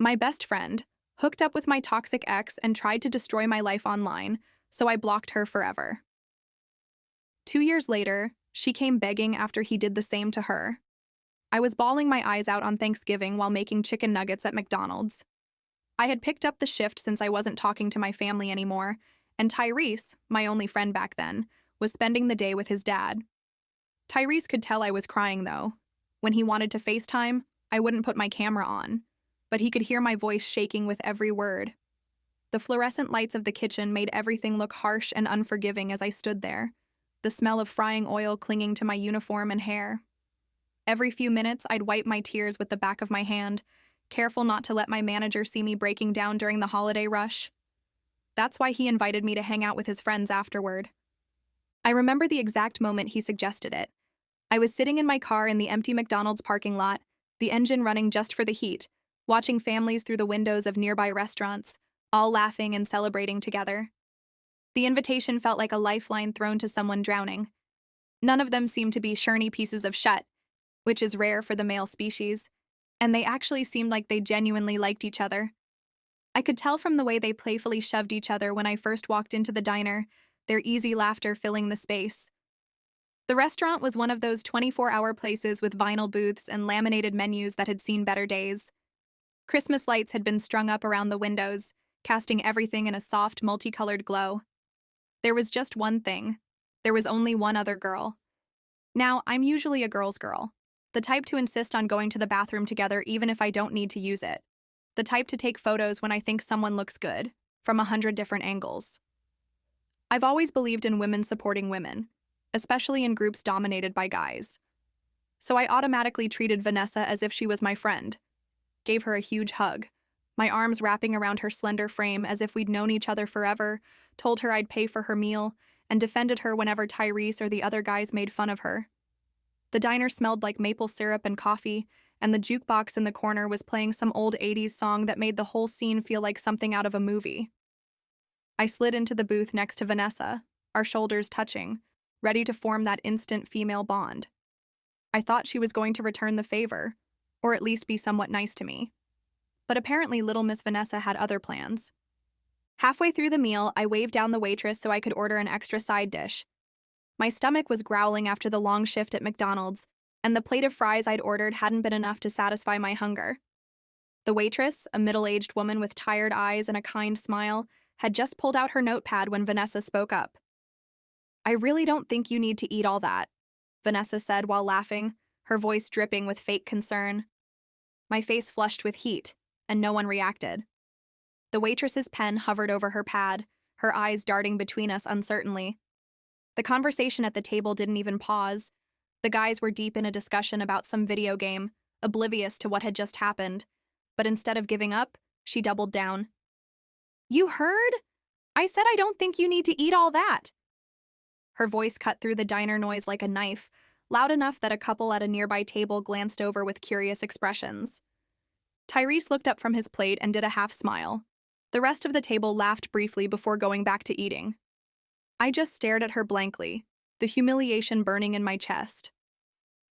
My best friend hooked up with my toxic ex and tried to destroy my life online, so I blocked her forever. 2 years later, she came begging after he did the same to her. I was bawling my eyes out on Thanksgiving while making chicken nuggets at McDonald's. I had picked up the shift since I wasn't talking to my family anymore, and Tyrese, my only friend back then, was spending the day with his dad. Tyrese could tell I was crying, though. When he wanted to FaceTime, I wouldn't put my camera on, but he could hear my voice shaking with every word. The fluorescent lights of the kitchen made everything look harsh and unforgiving as I stood there, the smell of frying oil clinging to my uniform and hair. Every few minutes, I'd wipe my tears with the back of my hand, careful not to let my manager see me breaking down during the holiday rush. That's why he invited me to hang out with his friends afterward. I remember the exact moment he suggested it. I was sitting in my car in the empty McDonald's parking lot, the engine running just for the heat, watching families through the windows of nearby restaurants, all laughing and celebrating together. The invitation felt like a lifeline thrown to someone drowning. None of them seemed to be shirny pieces of shut, which is rare for the male species, and they actually seemed like they genuinely liked each other. I could tell from the way they playfully shoved each other when I first walked into the diner, their easy laughter filling the space. The restaurant was one of those 24-hour places with vinyl booths and laminated menus that had seen better days. Christmas lights had been strung up around the windows, casting everything in a soft, multicolored glow. There was just one thing. There was only one other girl. Now, I'm usually a girl's girl, the type to insist on going to the bathroom together even if I don't need to use it, the type to take photos when I think someone looks good, from 100 different angles. I've always believed in women supporting women, especially in groups dominated by guys. So I automatically treated Vanessa as if she was my friend, gave her a huge hug, my arms wrapping around her slender frame as if we'd known each other forever, told her I'd pay for her meal, and defended her whenever Tyrese or the other guys made fun of her. The diner smelled like maple syrup and coffee, and the jukebox in the corner was playing some old 80s song that made the whole scene feel like something out of a movie. I slid into the booth next to Vanessa, our shoulders touching, ready to form that instant female bond. I thought she was going to return the favor, or at least be somewhat nice to me. But apparently little Miss Vanessa had other plans. Halfway through the meal, I waved down the waitress so I could order an extra side dish. My stomach was growling after the long shift at McDonald's, and the plate of fries I'd ordered hadn't been enough to satisfy my hunger. The waitress, a middle-aged woman with tired eyes and a kind smile, had just pulled out her notepad when Vanessa spoke up. "I really don't think you need to eat all that," Vanessa said while laughing, her voice dripping with fake concern. My face flushed with heat, and no one reacted. The waitress's pen hovered over her pad, her eyes darting between us uncertainly. The conversation at the table didn't even pause. The guys were deep in a discussion about some video game, oblivious to what had just happened. But instead of giving up, she doubled down. "You heard? I said I don't think you need to eat all that." Her voice cut through the diner noise like a knife, loud enough that a couple at a nearby table glanced over with curious expressions. Tyrese looked up from his plate and did a half smile. The rest of the table laughed briefly before going back to eating. I just stared at her blankly, the humiliation burning in my chest.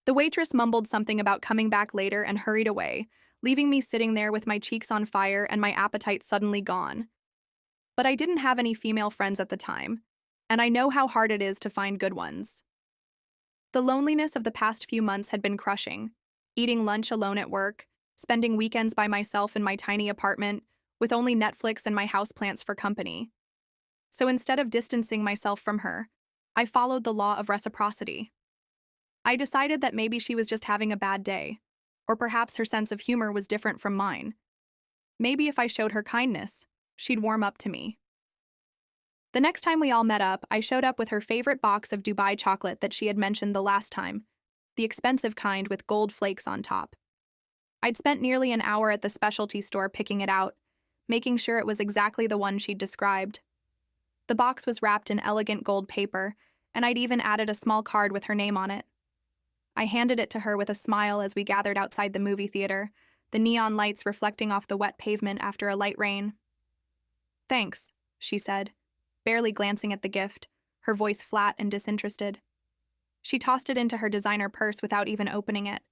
The waitress mumbled something about coming back later and hurried away, leaving me sitting there with my cheeks on fire and my appetite suddenly gone. But I didn't have any female friends at the time, and I know how hard it is to find good ones. The loneliness of the past few months had been crushing, eating lunch alone at work, spending weekends by myself in my tiny apartment, with only Netflix and my houseplants for company. So instead of distancing myself from her, I followed the law of reciprocity. I decided that maybe she was just having a bad day, or perhaps her sense of humor was different from mine. Maybe if I showed her kindness, she'd warm up to me. The next time we all met up, I showed up with her favorite box of Dubai chocolate that she had mentioned the last time, the expensive kind with gold flakes on top. I'd spent nearly an hour at the specialty store picking it out, making sure it was exactly the one she'd described. The box was wrapped in elegant gold paper, and I'd even added a small card with her name on it. I handed it to her with a smile as we gathered outside the movie theater, the neon lights reflecting off the wet pavement after a light rain. "Thanks," she said, barely glancing at the gift, her voice flat and disinterested. She tossed it into her designer purse without even opening it,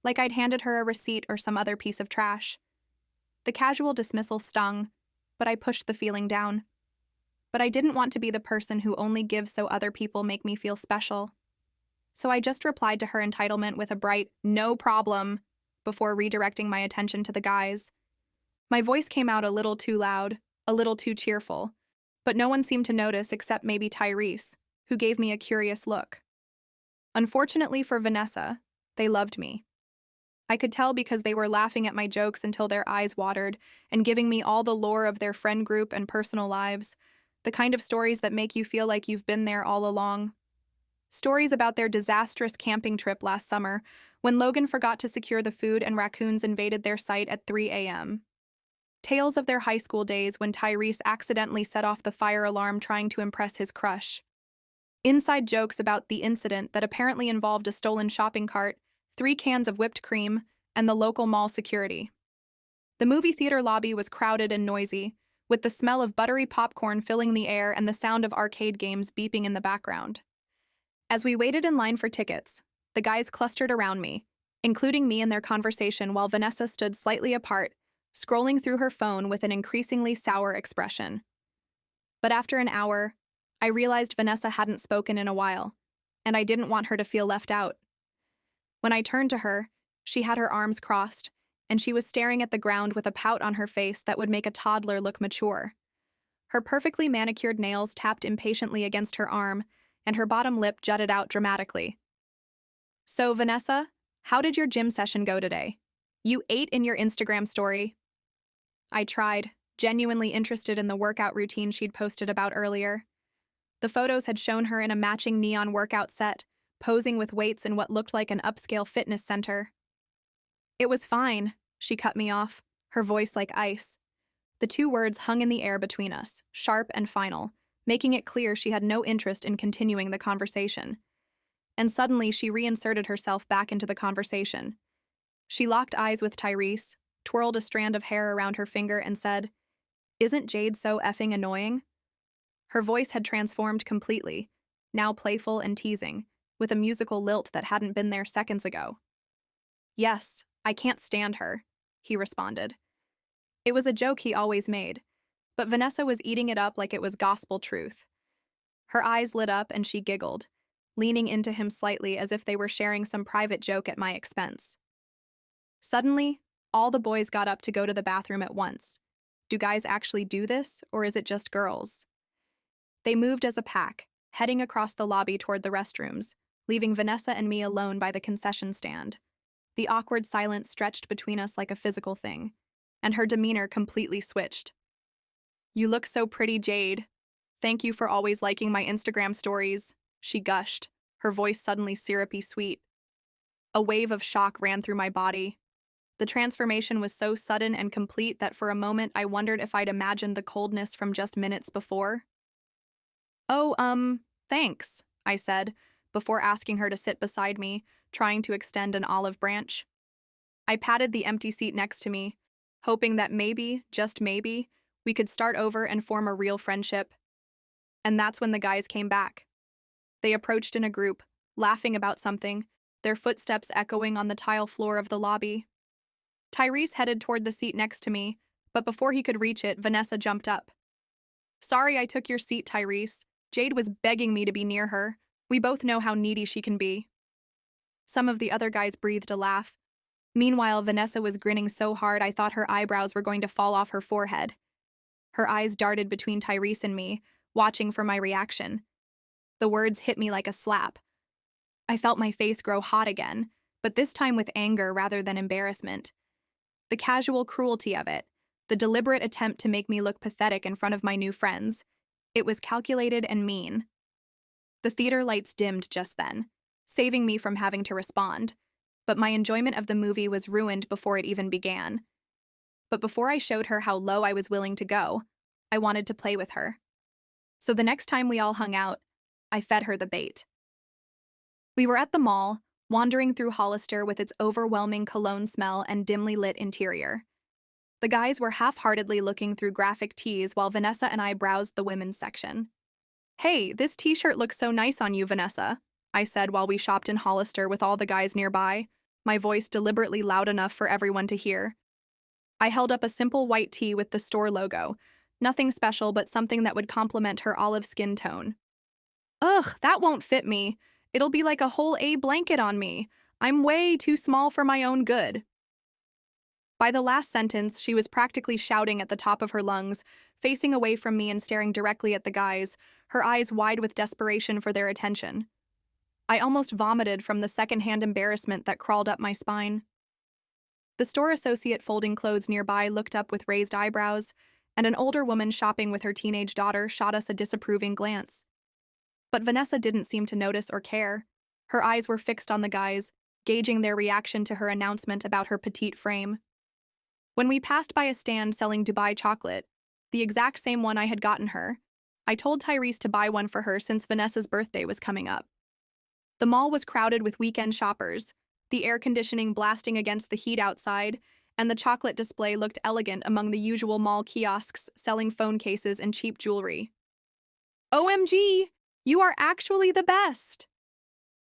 like I'd handed her a receipt or some other piece of trash. The casual dismissal stung, but I pushed the feeling down. But I didn't want to be the person who only gives so other people make me feel special. So I just replied to her entitlement with a bright, "No problem," before redirecting my attention to the guys. My voice came out a little too loud, a little too cheerful, but no one seemed to notice except maybe Tyrese, who gave me a curious look. Unfortunately for Vanessa, they loved me. I could tell because they were laughing at my jokes until their eyes watered and giving me all the lore of their friend group and personal lives, the kind of stories that make you feel like you've been there all along. Stories about their disastrous camping trip last summer when Logan forgot to secure the food and raccoons invaded their site at 3 a.m. Tales of their high school days when Tyrese accidentally set off the fire alarm trying to impress his crush. Inside jokes about the incident that apparently involved a stolen shopping cart, 3 cans of whipped cream, and the local mall security. The movie theater lobby was crowded and noisy, with the smell of buttery popcorn filling the air and the sound of arcade games beeping in the background. As we waited in line for tickets, the guys clustered around me, including me in their conversation while Vanessa stood slightly apart, scrolling through her phone with an increasingly sour expression. But after an hour, I realized Vanessa hadn't spoken in a while, and I didn't want her to feel left out. When I turned to her, she had her arms crossed, and she was staring at the ground with a pout on her face that would make a toddler look mature. Her perfectly manicured nails tapped impatiently against her arm, and her bottom lip jutted out dramatically. "So, Vanessa, how did your gym session go today? You ate in your Instagram story." I tried, genuinely interested in the workout routine she'd posted about earlier. The photos had shown her in a matching neon workout set, posing with weights in what looked like an upscale fitness center. "It was fine," she cut me off, her voice like ice. The 2 words hung in the air between us, sharp and final, making it clear she had no interest in continuing the conversation. And suddenly she reinserted herself back into the conversation. She locked eyes with Tyrese, twirled a strand of hair around her finger, and said, "Isn't Jade so effing annoying?" Her voice had transformed completely, now playful and teasing, with a musical lilt that hadn't been there seconds ago. "Yes, I can't stand her," he responded. It was a joke he always made, but Vanessa was eating it up like it was gospel truth. Her eyes lit up and she giggled, leaning into him slightly as if they were sharing some private joke at my expense. Suddenly, all the boys got up to go to the bathroom at once. Do guys actually do this, or is it just girls? They moved as a pack, heading across the lobby toward the restrooms, leaving Vanessa and me alone by the concession stand. The awkward silence stretched between us like a physical thing, and her demeanor completely switched. "You look so pretty, Jade. Thank you for always liking my Instagram stories," she gushed, her voice suddenly syrupy sweet. A wave of shock ran through my body. The transformation was so sudden and complete that for a moment I wondered if I'd imagined the coldness from just minutes before. "Oh, thanks," I said, before asking her to sit beside me, trying to extend an olive branch. I patted the empty seat next to me, hoping that maybe, just maybe, we could start over and form a real friendship. And that's when the guys came back. They approached in a group, laughing about something, their footsteps echoing on the tile floor of the lobby. Tyrese headed toward the seat next to me, but before he could reach it, Vanessa jumped up. "Sorry I took your seat, Tyrese. Jade was begging me to be near her. We both know how needy she can be." Some of the other guys breathed a laugh. Meanwhile, Vanessa was grinning so hard I thought her eyebrows were going to fall off her forehead. Her eyes darted between Tyrese and me, watching for my reaction. The words hit me like a slap. I felt my face grow hot again, but this time with anger rather than embarrassment. The casual cruelty of it, the deliberate attempt to make me look pathetic in front of my new friends. It was calculated and mean. The theater lights dimmed just then, saving me from having to respond, but my enjoyment of the movie was ruined before it even began. But before I showed her how low I was willing to go, I wanted to play with her. So the next time we all hung out, I fed her the bait. We were at the mall, wandering through Hollister with its overwhelming cologne smell and dimly lit interior. The guys were half-heartedly looking through graphic tees while Vanessa and I browsed the women's section. "Hey, this t-shirt looks so nice on you, Vanessa," I said while we shopped in Hollister with all the guys nearby, my voice deliberately loud enough for everyone to hear. I held up a simple white tee with the store logo. Nothing special, but something that would complement her olive skin tone. Ugh, that won't fit me. It'll be like a whole A blanket on me. I'm way too small for my own good. By the last sentence, she was practically shouting at the top of her lungs, facing away from me and staring directly at the guys, her eyes wide with desperation for their attention. I almost vomited from the secondhand embarrassment that crawled up my spine. The store associate folding clothes nearby looked up with raised eyebrows, and an older woman shopping with her teenage daughter shot us a disapproving glance. But Vanessa didn't seem to notice or care. Her eyes were fixed on the guys, gauging their reaction to her announcement about her petite frame. When we passed by a stand selling Dubai chocolate, the exact same one I had gotten her, I told Tyrese to buy one for her since Vanessa's birthday was coming up. The mall was crowded with weekend shoppers, the air conditioning blasting against the heat outside, and the chocolate display looked elegant among the usual mall kiosks selling phone cases and cheap jewelry. OMG, you are actually the best!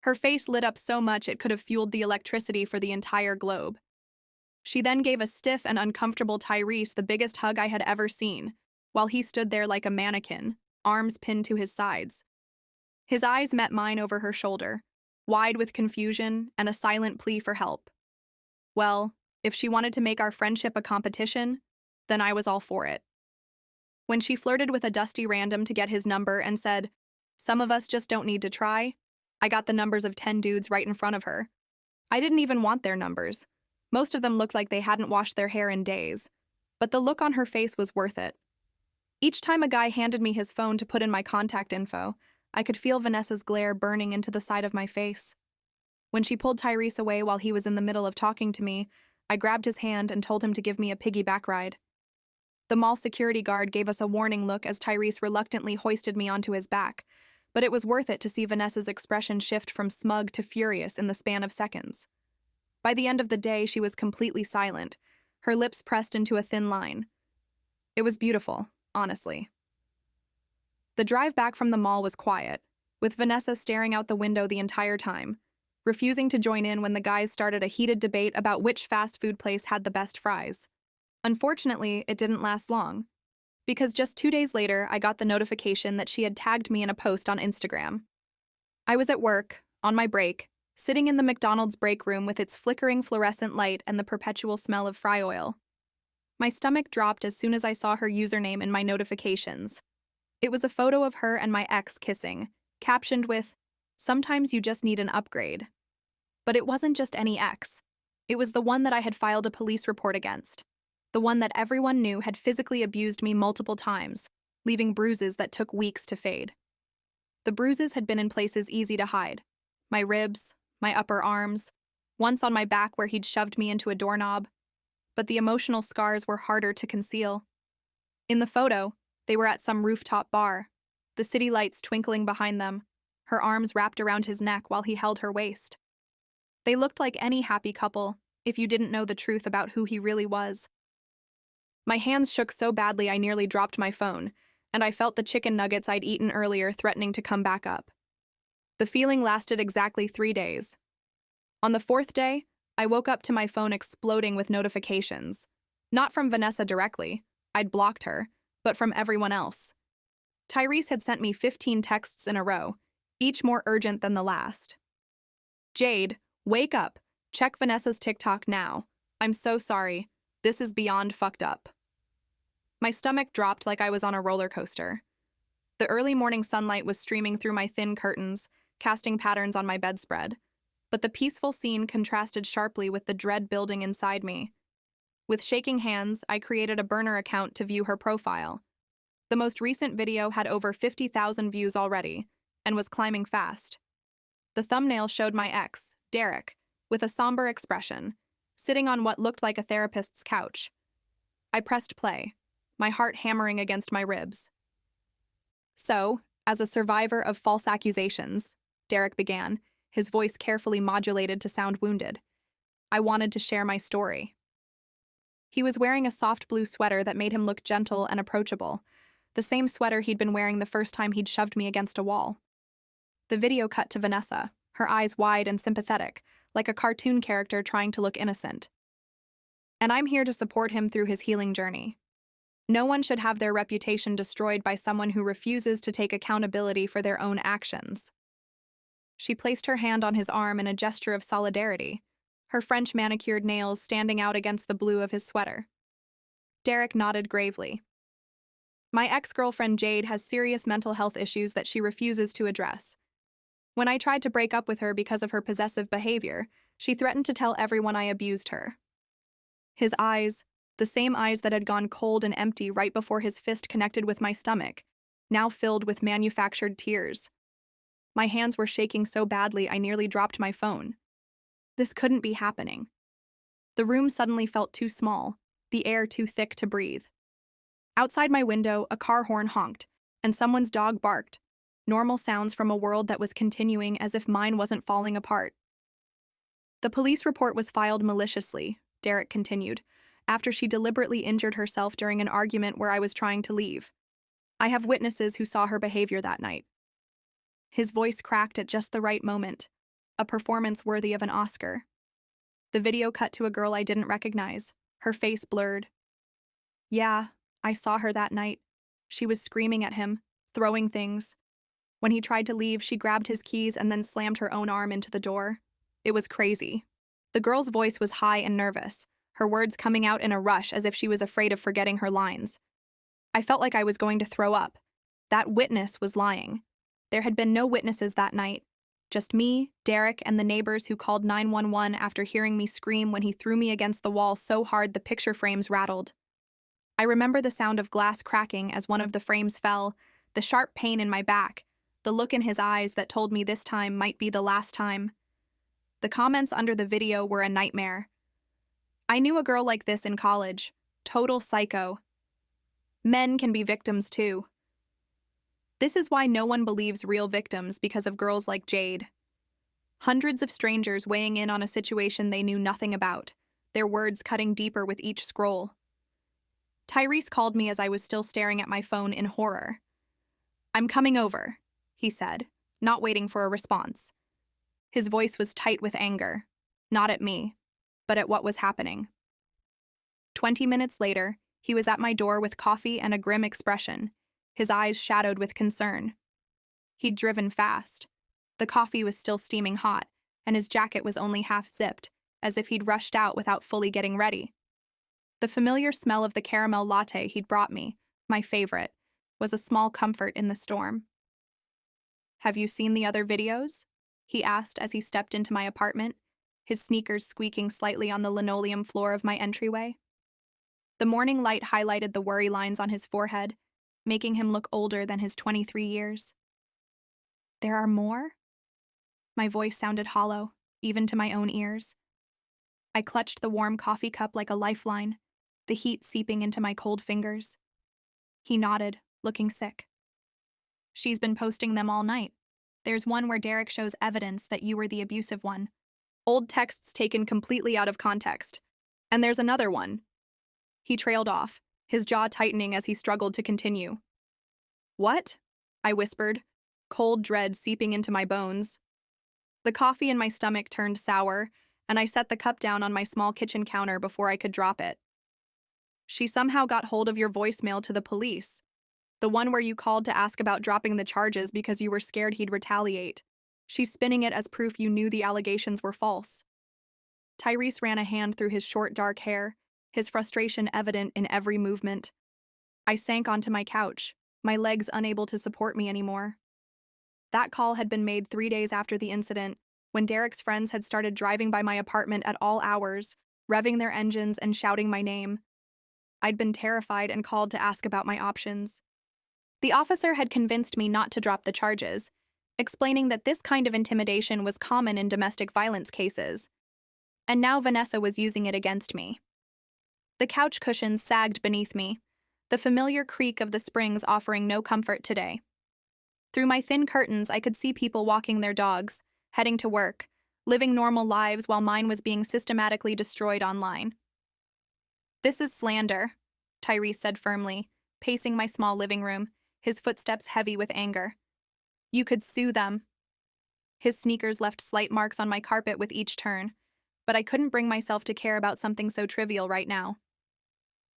Her face lit up so much it could have fueled the electricity for the entire globe. She then gave a stiff and uncomfortable Tyrese the biggest hug I had ever seen, while he stood there like a mannequin, arms pinned to his sides. His eyes met mine over her shoulder, wide with confusion and a silent plea for help. Well, if she wanted to make our friendship a competition, then I was all for it. When she flirted with a dusty random to get his number and said, "Some of us just don't need to try," I got the numbers of 10 dudes right in front of her. I didn't even want their numbers. Most of them looked like they hadn't washed their hair in days, but the look on her face was worth it. Each time a guy handed me his phone to put in my contact info, I could feel Vanessa's glare burning into the side of my face. When she pulled Tyrese away while he was in the middle of talking to me, I grabbed his hand and told him to give me a piggyback ride. The mall security guard gave us a warning look as Tyrese reluctantly hoisted me onto his back, but it was worth it to see Vanessa's expression shift from smug to furious in the span of seconds. By the end of the day, she was completely silent, her lips pressed into a thin line. It was beautiful, honestly. The drive back from the mall was quiet, with Vanessa staring out the window the entire time, refusing to join in when the guys started a heated debate about which fast food place had the best fries. Unfortunately, it didn't last long, because just 2 days later, I got the notification that she had tagged me in a post on Instagram. I was at work, on my break, sitting in the McDonald's break room with its flickering fluorescent light and the perpetual smell of fry oil. My stomach dropped as soon as I saw her username in my notifications. It was a photo of her and my ex kissing, captioned with, "Sometimes you just need an upgrade." But it wasn't just any ex. It was the one that I had filed a police report against. The one that everyone knew had physically abused me multiple times, leaving bruises that took weeks to fade. The bruises had been in places easy to hide. My ribs, my upper arms, once on my back where he'd shoved me into a doorknob. But the emotional scars were harder to conceal. In the photo, they were at some rooftop bar, the city lights twinkling behind them, her arms wrapped around his neck while he held her waist. They looked like any happy couple, if you didn't know the truth about who he really was. My hands shook so badly I nearly dropped my phone, and I felt the chicken nuggets I'd eaten earlier threatening to come back up. The feeling lasted exactly 3 days. On the 4th day, I woke up to my phone exploding with notifications. Not from Vanessa directly, I'd blocked her, but from everyone else. Tyrese had sent me 15 texts in a row, each more urgent than the last. "Jade, wake up. Check Vanessa's TikTok now. I'm so sorry. This is beyond fucked up." My stomach dropped like I was on a roller coaster. The early morning sunlight was streaming through my thin curtains, casting patterns on my bedspread. But the peaceful scene contrasted sharply with the dread building inside me. With shaking hands, I created a burner account to view her profile. The most recent video had over 50,000 views already, and was climbing fast. The thumbnail showed my ex, Derek, with a somber expression, sitting on what looked like a therapist's couch. I pressed play, my heart hammering against my ribs. "So, as a survivor of false accusations," Derek began, his voice carefully modulated to sound wounded, "I wanted to share my story." He was wearing a soft blue sweater that made him look gentle and approachable, the same sweater he'd been wearing the first time he'd shoved me against a wall. The video cut to Vanessa, her eyes wide and sympathetic, like a cartoon character trying to look innocent. and I'm here to support him through his healing journey. No one should have their reputation destroyed by someone who refuses to take accountability for their own actions. She placed her hand on his arm in a gesture of solidarity, her French manicured nails standing out against the blue of his sweater. Derek nodded gravely. My ex-girlfriend Jade has serious mental health issues that she refuses to address. When I tried to break up with her because of her possessive behavior, she threatened to tell everyone I abused her. His eyes, the same eyes that had gone cold and empty right before his fist connected with my stomach, now filled with manufactured tears. My hands were shaking so badly I nearly dropped my phone. This couldn't be happening. The room suddenly felt too small, the air too thick to breathe. Outside my window, a car horn honked, and someone's dog barked, normal sounds from a world that was continuing as if mine wasn't falling apart. The police report was filed maliciously, Derek continued, after she deliberately injured herself during an argument where I was trying to leave. I have witnesses who saw her behavior that night. His voice cracked at just the right moment, a performance worthy of an Oscar. The video cut to a girl I didn't recognize, her face blurred. Yeah, I saw her that night. She was screaming at him, throwing things. When he tried to leave, she grabbed his keys and then slammed her own arm into the door. It was crazy. The girl's voice was high and nervous, her words coming out in a rush as if she was afraid of forgetting her lines. I felt like I was going to throw up. That witness was lying. There had been no witnesses that night. Just me, Derek, and the neighbors who called 911 after hearing me scream when he threw me against the wall so hard the picture frames rattled. I remember the sound of glass cracking as one of the frames fell, the sharp pain in my back, the look in his eyes that told me this time might be the last time. The comments under the video were a nightmare. I knew a girl like this in college. Total psycho. Men can be victims too. This is why no one believes real victims because of girls like Jade. Hundreds of strangers weighing in on a situation they knew nothing about, their words cutting deeper with each scroll. Tyrese called me as I was still staring at my phone in horror. "I'm coming over," he said, not waiting for a response. His voice was tight with anger, not at me, but at what was happening. 20 minutes later, he was at my door with coffee and a grim expression, his eyes shadowed with concern. He'd driven fast. The coffee was still steaming hot, and his jacket was only half zipped, as if he'd rushed out without fully getting ready. The familiar smell of the caramel latte he'd brought me, my favorite, was a small comfort in the storm. "Have you seen the other videos?" he asked as he stepped into my apartment, his sneakers squeaking slightly on the linoleum floor of my entryway. The morning light highlighted the worry lines on his forehead, making him look older than his 23 years. "There are more?" My voice sounded hollow, even to my own ears. I clutched the warm coffee cup like a lifeline, the heat seeping into my cold fingers. He nodded, looking sick. "She's been posting them all night. There's one where Derek shows evidence that you were the abusive one. Old texts taken completely out of context. And there's another one." He trailed off, his jaw tightening as he struggled to continue. "What?" I whispered, cold dread seeping into my bones. The coffee in my stomach turned sour, and I set the cup down on my small kitchen counter before I could drop it. "She somehow got hold of your voicemail to the police. The one where you called to ask about dropping the charges because you were scared he'd retaliate. She's spinning it as proof you knew the allegations were false." Tyrese ran a hand through his short dark hair, his frustration evident in every movement. I sank onto my couch, my legs unable to support me anymore. That call had been made 3 days after the incident, when Derek's friends had started driving by my apartment at all hours, revving their engines and shouting my name. I'd been terrified and called to ask about my options. The officer had convinced me not to drop the charges, explaining that this kind of intimidation was common in domestic violence cases. And now Vanessa was using it against me. The couch cushions sagged beneath me, the familiar creak of the springs offering no comfort today. Through my thin curtains, I could see people walking their dogs, heading to work, living normal lives while mine was being systematically destroyed online. "This is slander," Tyrese said firmly, pacing my small living room, his footsteps heavy with anger. "You could sue them." His sneakers left slight marks on my carpet with each turn, but I couldn't bring myself to care about something so trivial right now.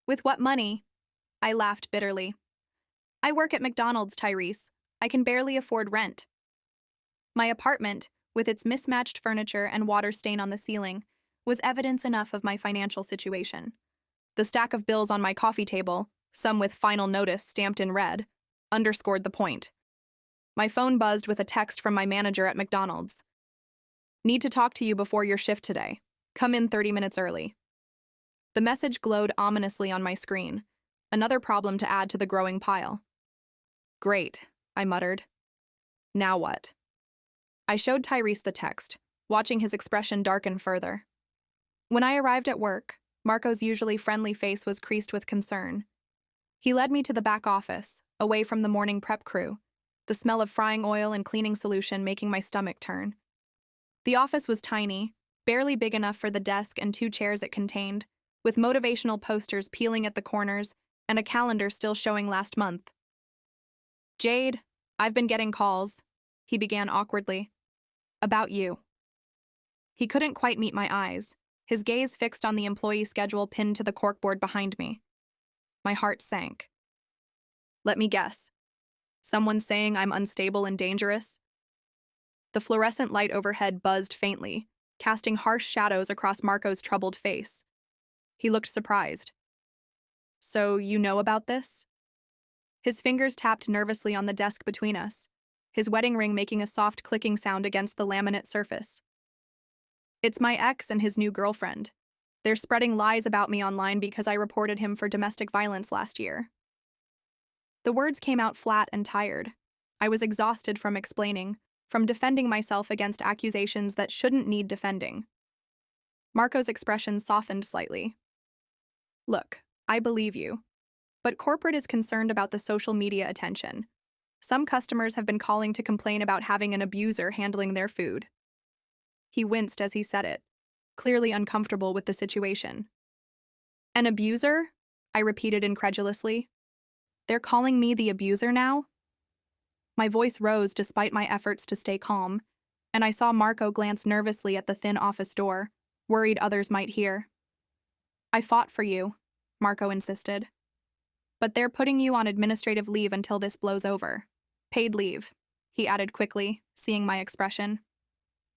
With what money? I laughed bitterly. I work at McDonald's, Tyrese. I can barely afford rent. My apartment, with its mismatched furniture and water stain on the ceiling, was evidence enough of my financial situation. The stack of bills on my coffee table, some with final notice stamped in red, underscored the point. My phone buzzed with a text from my manager at McDonald's. Need to talk to you before your shift today. Come in 30 minutes early. The message glowed ominously on my screen, another problem to add to the growing pile. Great, I muttered. Now what? I showed Tyrese the text, watching his expression darken further. When I arrived at work, Marco's usually friendly face was creased with concern. He led me to the back office, away from the morning prep crew, the smell of frying oil and cleaning solution making my stomach turn. The office was tiny, barely big enough for the desk and 2 chairs it contained, with motivational posters peeling at the corners and a calendar still showing last month. Jade, I've been getting calls, he began awkwardly. About you. He couldn't quite meet my eyes, his gaze fixed on the employee schedule pinned to the corkboard behind me. My heart sank. Let me guess. Someone saying I'm unstable and dangerous? The fluorescent light overhead buzzed faintly, casting harsh shadows across Marco's troubled face. He looked surprised. So you know about this? His fingers tapped nervously on the desk between us, his wedding ring making a soft clicking sound against the laminate surface. It's my ex and his new girlfriend. They're spreading lies about me online because I reported him for domestic violence last year. The words came out flat and tired. I was exhausted from explaining, from defending myself against accusations that shouldn't need defending. Marco's expression softened slightly. Look, I believe you. But corporate is concerned about the social media attention. Some customers have been calling to complain about having an abuser handling their food. He winced as he said it, clearly uncomfortable with the situation. An abuser? I repeated incredulously. They're calling me the abuser now? My voice rose despite my efforts to stay calm, and I saw Marco glance nervously at the thin office door, worried others might hear. I fought for you, Marco insisted. But they're putting you on administrative leave until this blows over. Paid leave, he added quickly, seeing my expression.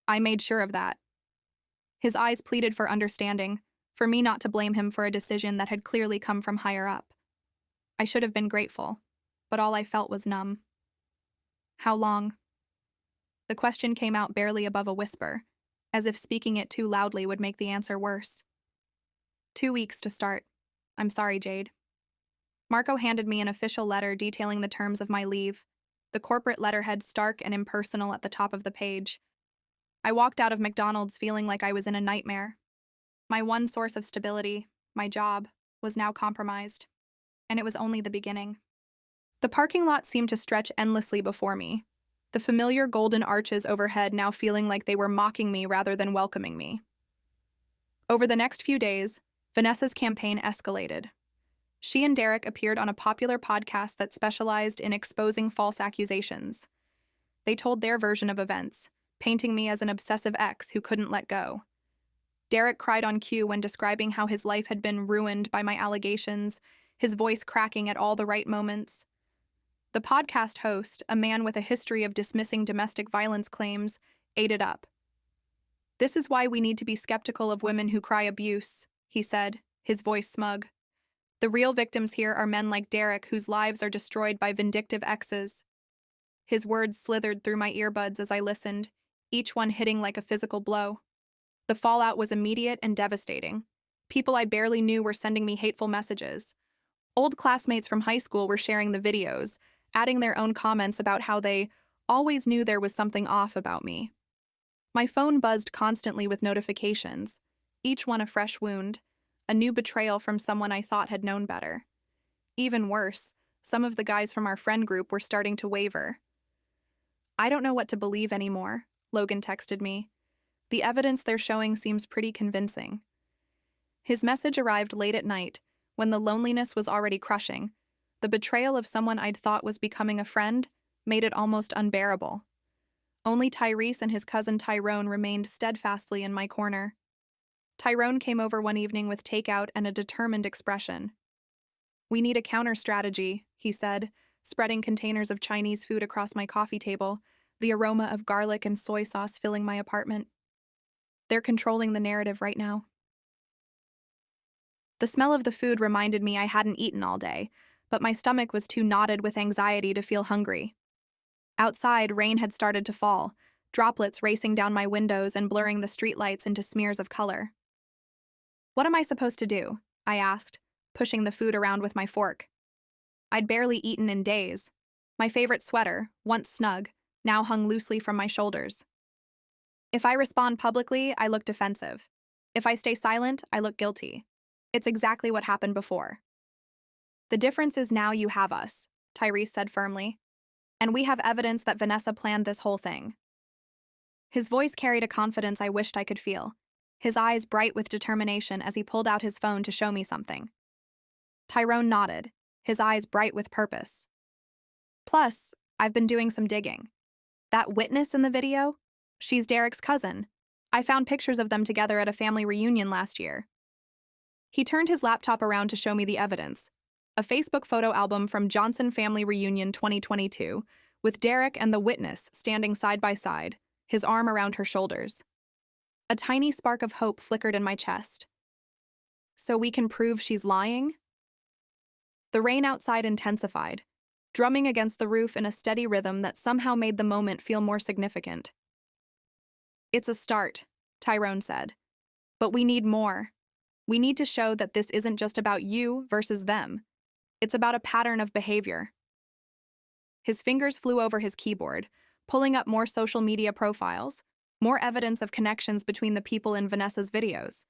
I made sure of that. His eyes pleaded for understanding, for me not to blame him for a decision that had clearly come from higher up. I should have been grateful, but all I felt was numb. How long? The question came out barely above a whisper, as if speaking it too loudly would make the answer worse. 2 weeks to start. I'm sorry, Jade. Marco handed me an official letter detailing the terms of my leave, the corporate letterhead stark and impersonal at the top of the page. I walked out of McDonald's feeling like I was in a nightmare. My one source of stability, my job, was now compromised, and it was only the beginning. The parking lot seemed to stretch endlessly before me, the familiar golden arches overhead now feeling like they were mocking me rather than welcoming me. Over the next few days, Vanessa's campaign escalated. She and Derek appeared on a popular podcast that specialized in exposing false accusations. They told their version of events, painting me as an obsessive ex who couldn't let go. Derek cried on cue when describing how his life had been ruined by my allegations, his voice cracking at all the right moments. The podcast host, a man with a history of dismissing domestic violence claims, ate it up. This is why we need to be skeptical of women who cry abuse, he said, his voice smug. The real victims here are men like Derek whose lives are destroyed by vindictive exes. His words slithered through my earbuds as I listened, each one hitting like a physical blow. The fallout was immediate and devastating. People I barely knew were sending me hateful messages. Old classmates from high school were sharing the videos, adding their own comments about how they always knew there was something off about me. My phone buzzed constantly with notifications, each one a fresh wound, a new betrayal from someone I thought had known better. Even worse, some of the guys from our friend group were starting to waver. I don't know what to believe anymore, Logan texted me. The evidence they're showing seems pretty convincing. His message arrived late at night, when the loneliness was already crushing. The betrayal of someone I'd thought was becoming a friend made it almost unbearable. Only Tyrese and his cousin Tyrone remained steadfastly in my corner. Tyrone came over one evening with takeout and a determined expression. "We need a counter strategy," he said, spreading containers of Chinese food across my coffee table, the aroma of garlic and soy sauce filling my apartment. "They're controlling the narrative right now." The smell of the food reminded me I hadn't eaten all day, but my stomach was too knotted with anxiety to feel hungry. Outside, rain had started to fall, droplets racing down my windows and blurring the streetlights into smears of color. "What am I supposed to do?" I asked, pushing the food around with my fork. I'd barely eaten in days. My favorite sweater, once snug, now hung loosely from my shoulders. If I respond publicly, I look defensive. If I stay silent, I look guilty. It's exactly what happened before. "The difference is now you have us," Tyrese said firmly. "And we have evidence that Vanessa planned this whole thing." His voice carried a confidence I wished I could feel, his eyes bright with determination as he pulled out his phone to show me something. Tyrone nodded, his eyes bright with purpose. "Plus, I've been doing some digging. That witness in the video? She's Derek's cousin. I found pictures of them together at a family reunion last year." He turned his laptop around to show me the evidence. A Facebook photo album from Johnson Family Reunion 2022, with Derek and the witness standing side by side, his arm around her shoulders. A tiny spark of hope flickered in my chest. "So we can prove she's lying?" The rain outside intensified, drumming against the roof in a steady rhythm that somehow made the moment feel more significant. "It's a start," Tyrone said. "But we need more. We need to show that this isn't just about you versus them. It's about a pattern of behavior." His fingers flew over his keyboard, pulling up more social media profiles, more evidence of connections between the people in Vanessa's videos.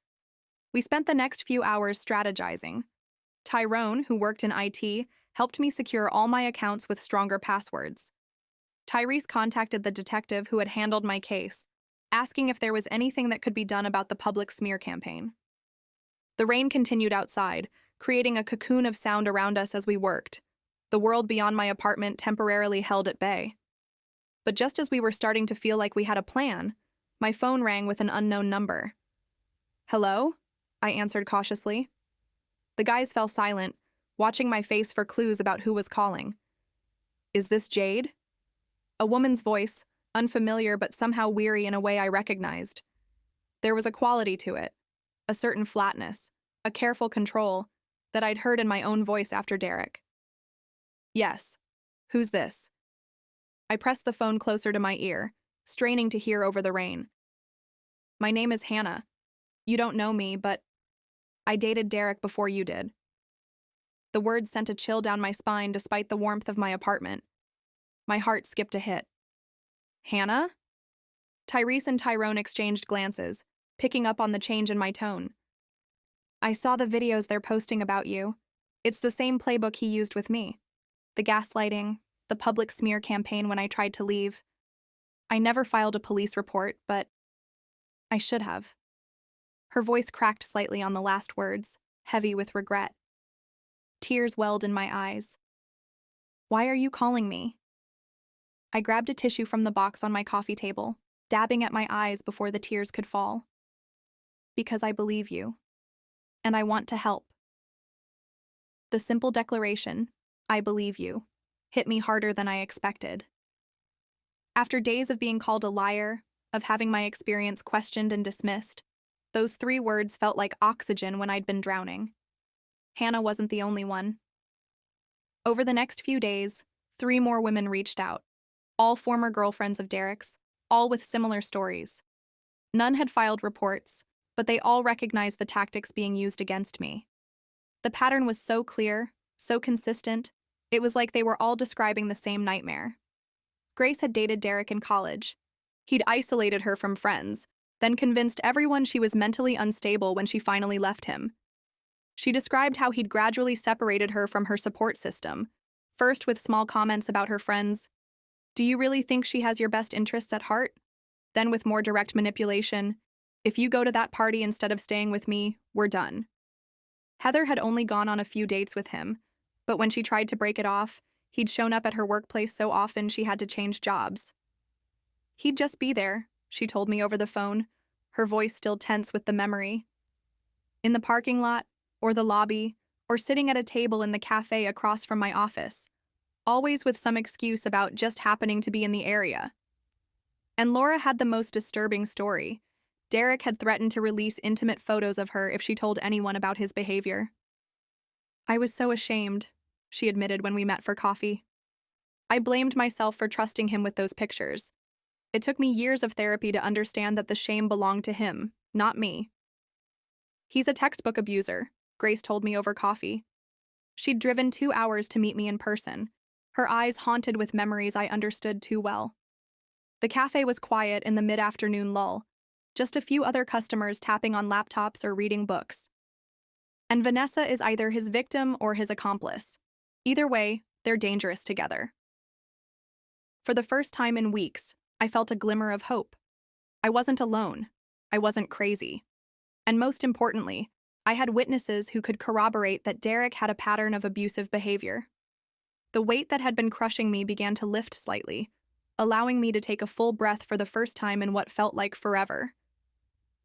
We spent the next few hours strategizing. Tyrone, who worked in IT, helped me secure all my accounts with stronger passwords. Tyrese contacted the detective who had handled my case, asking if there was anything that could be done about the public smear campaign. The rain continued outside, creating a cocoon of sound around us as we worked, the world beyond my apartment temporarily held at bay. But just as we were starting to feel like we had a plan, my phone rang with an unknown number. "Hello?" I answered cautiously. The guys fell silent, watching my face for clues about who was calling. "Is this Jade?" A woman's voice, unfamiliar but somehow weary in a way I recognized. There was a quality to it, a certain flatness, a careful control, that I'd heard in my own voice after Derek. "Yes. Who's this?" I pressed the phone closer to my ear, straining to hear over the rain. "My name is Hannah. You don't know me, but I dated Derek before you did." The words sent a chill down my spine despite the warmth of my apartment. My heart skipped a hit. "Hannah?" Tyrese and Tyrone exchanged glances, picking up on the change in my tone. "I saw the videos they're posting about you. It's the same playbook he used with me. The gaslighting, the public smear campaign when I tried to leave. I never filed a police report, but I should have." Her voice cracked slightly on the last words, heavy with regret. Tears welled in my eyes. "Why are you calling me?" I grabbed a tissue from the box on my coffee table, dabbing at my eyes before the tears could fall. "Because I believe you. And I want to help." The simple declaration, "I believe you," hit me harder than I expected. After days of being called a liar, of having my experience questioned and dismissed, those 3 words felt like oxygen when I'd been drowning. Hannah wasn't the only one. Over the next few days, 3 more women reached out, all former girlfriends of Derek's, all with similar stories. None had filed reports, but they all recognized the tactics being used against me. The pattern was so clear, so consistent, it was like they were all describing the same nightmare. Grace had dated Derek in college. He'd isolated her from friends, then convinced everyone she was mentally unstable when she finally left him. She described how he'd gradually separated her from her support system, first with small comments about her friends. "Do you really think she has your best interests at heart?" Then with more direct manipulation, "If you go to that party instead of staying with me, we're done." Heather had only gone on a few dates with him, but when she tried to break it off, he'd shown up at her workplace so often she had to change jobs. "He'd just be there," she told me over the phone, her voice still tense with the memory, in the parking lot, or the lobby, or sitting at a table in the cafe across from my office, always with some excuse about just happening to be in the area. And Laura had the most disturbing story. Derek had threatened to release intimate photos of her if she told anyone about his behavior. I was so ashamed, she admitted when we met for coffee. I blamed myself for trusting him with those pictures. It took me years of therapy to understand that the shame belonged to him, not me. He's a textbook abuser, Grace told me over coffee. She'd driven 2 hours to meet me in person, her eyes haunted with memories I understood too well. The cafe was quiet in the mid-afternoon lull, just a few other customers tapping on laptops or reading books. And Vanessa is either his victim or his accomplice. Either way, they're dangerous together. For the first time in weeks, I felt a glimmer of hope. I wasn't alone. I wasn't crazy. And most importantly, I had witnesses who could corroborate that Derek had a pattern of abusive behavior. The weight that had been crushing me began to lift slightly, allowing me to take a full breath for the first time in what felt like forever.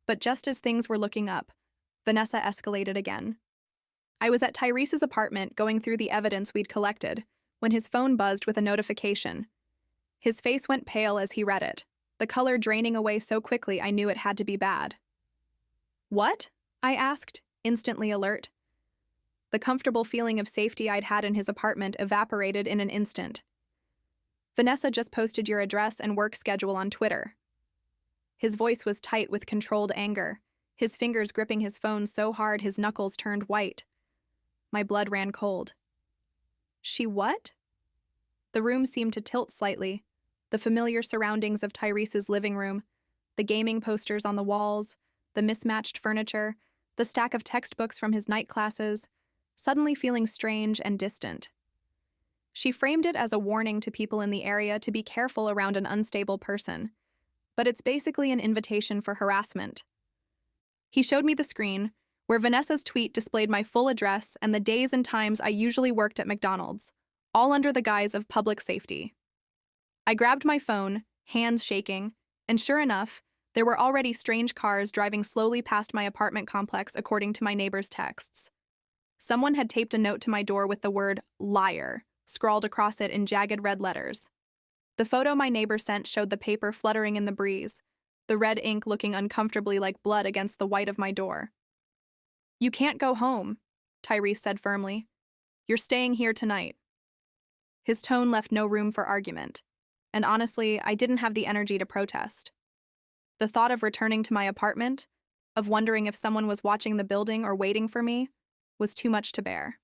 But just as things were looking up, Vanessa escalated again. I was at Tyrese's apartment going through the evidence we'd collected when his phone buzzed with a notification. His face went pale as he read it, the color draining away so quickly I knew it had to be bad. "What?" I asked, instantly alert. The comfortable feeling of safety I'd had in his apartment evaporated in an instant. "Vanessa just posted your address and work schedule on Twitter." His voice was tight with controlled anger, his fingers gripping his phone so hard his knuckles turned white. My blood ran cold. "She what?" The room seemed to tilt slightly, the familiar surroundings of Tyrese's living room, the gaming posters on the walls, the mismatched furniture, the stack of textbooks from his night classes, suddenly feeling strange and distant. She framed it as a warning to people in the area to be careful around an unstable person, but it's basically an invitation for harassment. He showed me the screen, where Vanessa's tweet displayed my full address and the days and times I usually worked at McDonald's, all under the guise of public safety. I grabbed my phone, hands shaking, and sure enough, there were already strange cars driving slowly past my apartment complex according to my neighbor's texts. Someone had taped a note to my door with the word "liar" scrawled across it in jagged red letters. The photo my neighbor sent showed the paper fluttering in the breeze, the red ink looking uncomfortably like blood against the white of my door. "You can't go home," Tyrese said firmly. "You're staying here tonight." His tone left no room for argument, and honestly, I didn't have the energy to protest. The thought of returning to my apartment, of wondering if someone was watching the building or waiting for me, was too much to bear.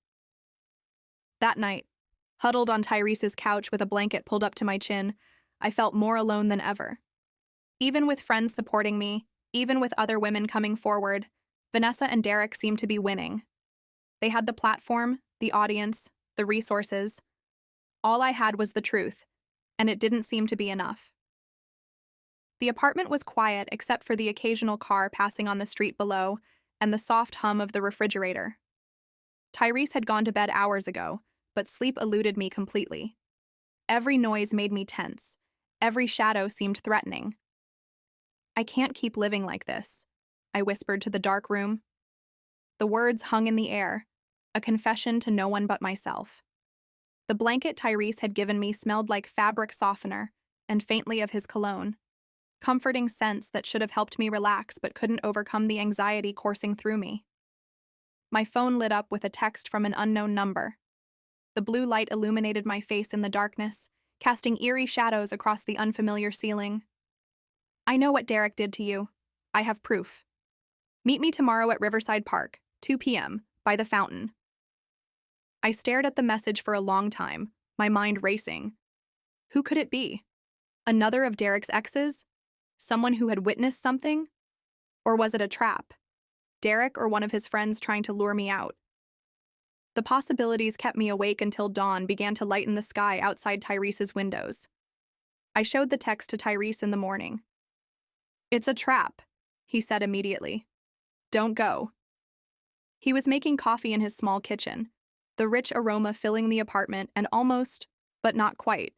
That night, huddled on Tyrese's couch with a blanket pulled up to my chin, I felt more alone than ever. Even with friends supporting me, even with other women coming forward, Vanessa and Derek seemed to be winning. They had the platform, the audience, the resources. All I had was the truth, and it didn't seem to be enough. The apartment was quiet except for the occasional car passing on the street below and the soft hum of the refrigerator. Tyrese had gone to bed hours ago, but sleep eluded me completely. Every noise made me tense. Every shadow seemed threatening. "I can't keep living like this," I whispered to the dark room. The words hung in the air, a confession to no one but myself. The blanket Tyrese had given me smelled like fabric softener and faintly of his cologne. Comforting scents that should have helped me relax but couldn't overcome the anxiety coursing through me. My phone lit up with a text from an unknown number. The blue light illuminated my face in the darkness, casting eerie shadows across the unfamiliar ceiling. "I know what Derek did to you. I have proof. Meet me tomorrow at Riverside Park, 2 p.m., by the fountain." I stared at the message for a long time, my mind racing. Who could it be? Another of Derek's exes? Someone who had witnessed something? Or was it a trap? Derek or one of his friends trying to lure me out? The possibilities kept me awake until dawn began to lighten the sky outside Tyrese's windows. I showed the text to Tyrese in the morning. "It's a trap," he said immediately. "Don't go." He was making coffee in his small kitchen, the rich aroma filling the apartment and almost, but not quite,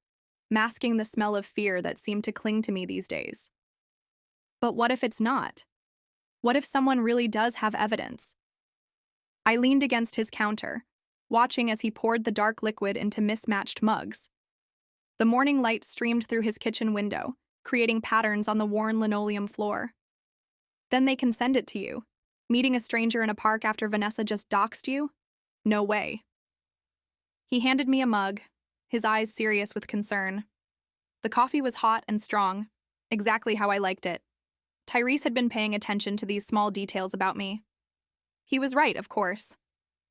masking the smell of fear that seemed to cling to me these days. But what if it's not? What if someone really does have evidence? I leaned against his counter, watching as he poured the dark liquid into mismatched mugs. The morning light streamed through his kitchen window, creating patterns on the worn linoleum floor. Then they can send it to you. Meeting a stranger in a park after Vanessa just doxed you? No way. He handed me a mug, his eyes serious with concern. The coffee was hot and strong, exactly how I liked it. Tyrese had been paying attention to these small details about me. He was right, of course.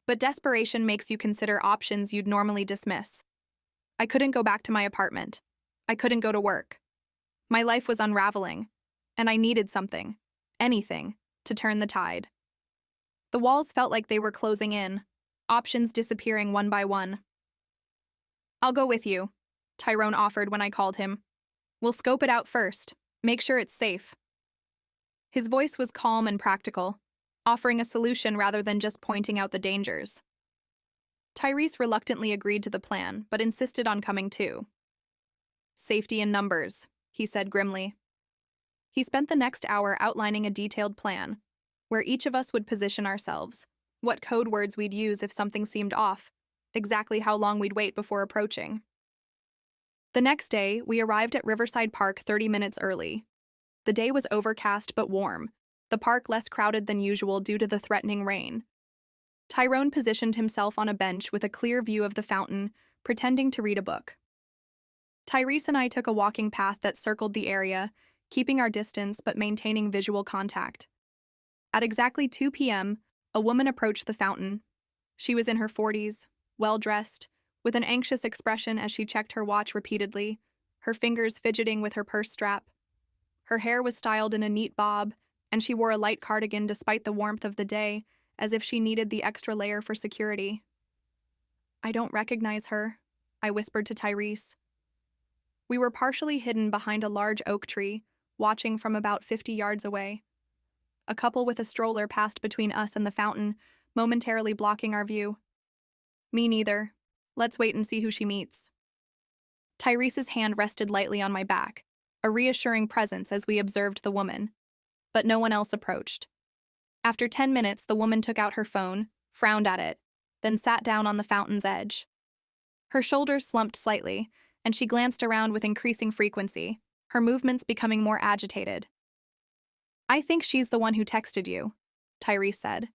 But desperation makes you consider options you'd normally dismiss. I couldn't go back to my apartment. I couldn't go to work. My life was unraveling, and I needed something, anything, to turn the tide. The walls felt like they were closing in, options disappearing one by one. "I'll go with you," Tyrone offered when I called him. "We'll scope it out first, make sure it's safe." His voice was calm and practical, offering a solution rather than just pointing out the dangers. Tyrese reluctantly agreed to the plan, but insisted on coming too. "Safety in numbers," he said grimly. He spent the next hour outlining a detailed plan, where each of us would position ourselves, what code words we'd use if something seemed off, exactly how long we'd wait before approaching. The next day, we arrived at Riverside Park 30 minutes early. The day was overcast but warm, the park less crowded than usual due to the threatening rain. Tyrone positioned himself on a bench with a clear view of the fountain, pretending to read a book. Tyrese and I took a walking path that circled the area, keeping our distance but maintaining visual contact. At exactly 2 p.m., a woman approached the fountain. She was in her 40s, well-dressed, with an anxious expression as she checked her watch repeatedly, her fingers fidgeting with her purse strap. Her hair was styled in a neat bob, and she wore a light cardigan despite the warmth of the day, as if she needed the extra layer for security. "I don't recognize her," I whispered to Tyrese. We were partially hidden behind a large oak tree, watching from about 50 yards away. A couple with a stroller passed between us and the fountain, momentarily blocking our view. "Me neither. Let's wait and see who she meets." Tyrese's hand rested lightly on my back, a reassuring presence as we observed the woman. But no one else approached. After 10 minutes, the woman took out her phone, frowned at it, then sat down on the fountain's edge. Her shoulders slumped slightly, and she glanced around with increasing frequency, her movements becoming more agitated. "I think she's the one who texted you," Tyrese said.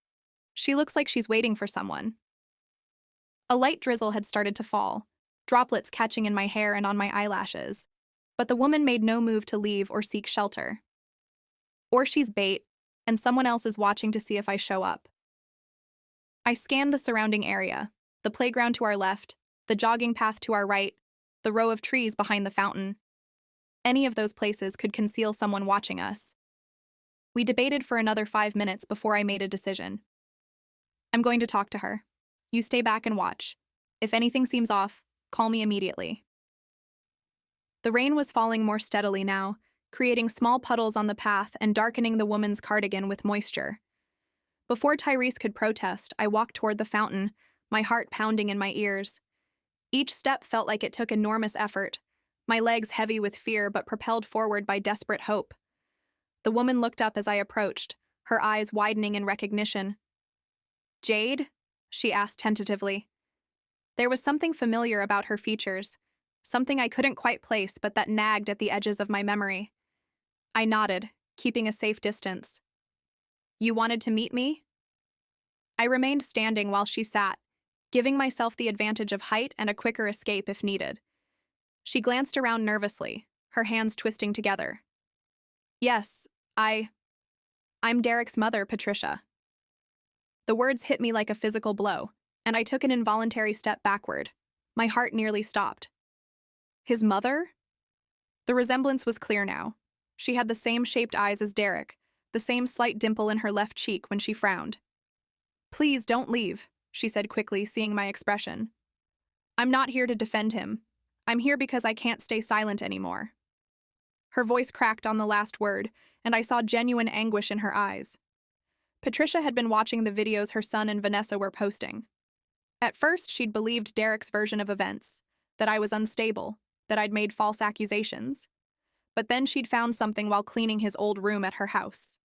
"She looks like she's waiting for someone." A light drizzle had started to fall, droplets catching in my hair and on my eyelashes, but the woman made no move to leave or seek shelter. Or she's bait, and someone else is watching to see if I show up. I scanned the surrounding area, the playground to our left, the jogging path to our right, the row of trees behind the fountain. Any of those places could conceal someone watching us. We debated for another 5 minutes before I made a decision. "I'm going to talk to her. You stay back and watch. If anything seems off, call me immediately." The rain was falling more steadily now, creating small puddles on the path and darkening the woman's cardigan with moisture. Before Tyrese could protest, I walked toward the fountain, my heart pounding in my ears. Each step felt like it took enormous effort, my legs heavy with fear but propelled forward by desperate hope. The woman looked up as I approached, her eyes widening in recognition. "Jade?" she asked tentatively. There was something familiar about her features, something I couldn't quite place but that nagged at the edges of my memory. I nodded, keeping a safe distance. "You wanted to meet me?" I remained standing while she sat, giving myself the advantage of height and a quicker escape if needed. She glanced around nervously, her hands twisting together. "Yes, I'm Derek's mother, Patricia." The words hit me like a physical blow, and I took an involuntary step backward. My heart nearly stopped. His mother? The resemblance was clear now. She had the same shaped eyes as Derek, the same slight dimple in her left cheek when she frowned. "Please don't leave," she said quickly, seeing my expression. "I'm not here to defend him. I'm here because I can't stay silent anymore." Her voice cracked on the last word, and I saw genuine anguish in her eyes. Patricia had been watching the videos her son and Vanessa were posting. At first, she'd believed Derek's version of events, that I was unstable, that I'd made false accusations. But then she'd found something while cleaning his old room at her house.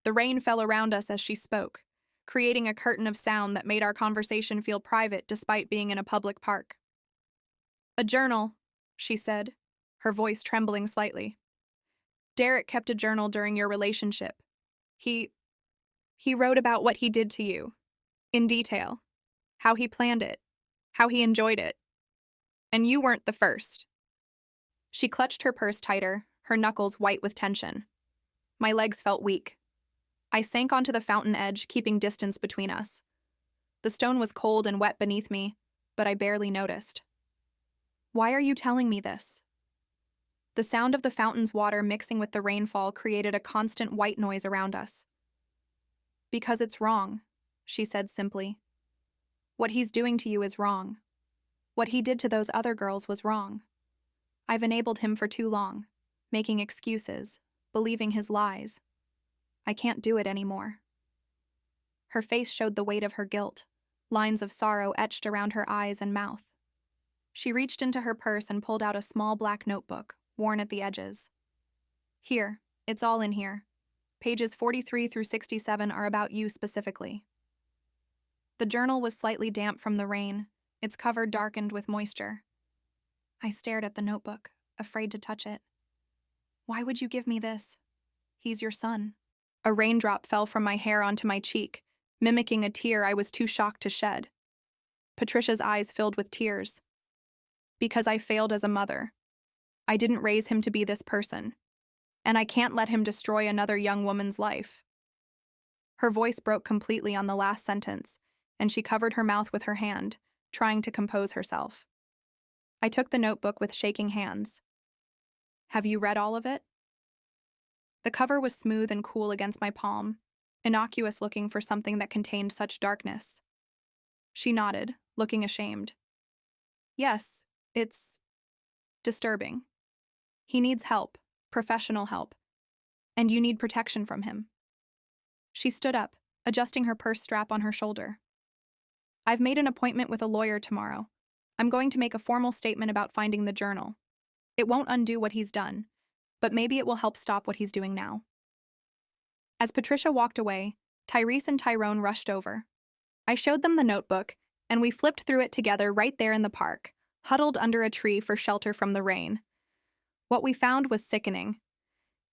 The rain fell around us as she spoke, creating a curtain of sound that made our conversation feel private despite being in a public park. "A journal," she said, her voice trembling slightly. "Derek kept a journal during your relationship. He wrote about what he did to you, in detail, how he planned it, how he enjoyed it. And you weren't the first." She clutched her purse tighter, her knuckles white with tension. My legs felt weak. I sank onto the fountain edge, keeping distance between us. The stone was cold and wet beneath me, but I barely noticed. "Why are you telling me this?" The sound of the fountain's water mixing with the rainfall created a constant white noise around us. "Because it's wrong," she said simply. "What he's doing to you is wrong. What he did to those other girls was wrong. I've enabled him for too long, making excuses, believing his lies. I can't do it anymore." Her face showed the weight of her guilt, lines of sorrow etched around her eyes and mouth. She reached into her purse and pulled out a small black notebook, worn at the edges. "Here, it's all in here. Pages 43 through 67 are about you specifically." The journal was slightly damp from the rain, its cover darkened with moisture. I stared at the notebook, afraid to touch it. "Why would you give me this? He's your son." A raindrop fell from my hair onto my cheek, mimicking a tear I was too shocked to shed. Patricia's eyes filled with tears. "Because I failed as a mother. I didn't raise him to be this person. And I can't let him destroy another young woman's life." Her voice broke completely on the last sentence, and she covered her mouth with her hand, trying to compose herself. I took the notebook with shaking hands. "Have you read all of it?" The cover was smooth and cool against my palm, innocuous looking for something that contained such darkness. She nodded, looking ashamed. "Yes, it's disturbing. He needs help, professional help, and you need protection from him." She stood up, adjusting her purse strap on her shoulder. "I've made an appointment with a lawyer tomorrow. I'm going to make a formal statement about finding the journal. It won't undo what he's done, but maybe it will help stop what he's doing now." As Patricia walked away, Tyrese and Tyrone rushed over. I showed them the notebook, and we flipped through it together right there in the park, huddled under a tree for shelter from the rain. What we found was sickening.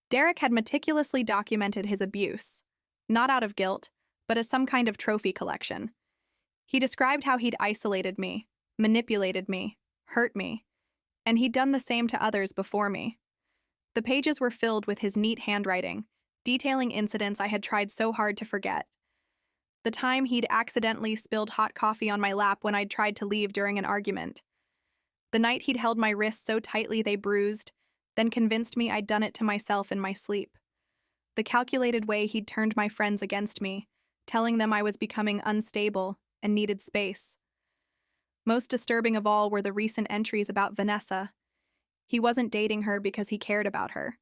Derek had meticulously documented his abuse, not out of guilt, but as some kind of trophy collection. He described how he'd isolated me, manipulated me, hurt me, and he'd done the same to others before me. The pages were filled with his neat handwriting, detailing incidents I had tried so hard to forget. The time he'd accidentally spilled hot coffee on my lap when I'd tried to leave during an argument. The night he'd held my wrists so tightly they bruised, then convinced me I'd done it to myself in my sleep. The calculated way he'd turned my friends against me, telling them I was becoming unstable and needed space. Most disturbing of all were the recent entries about Vanessa. He wasn't dating her because he cared about her.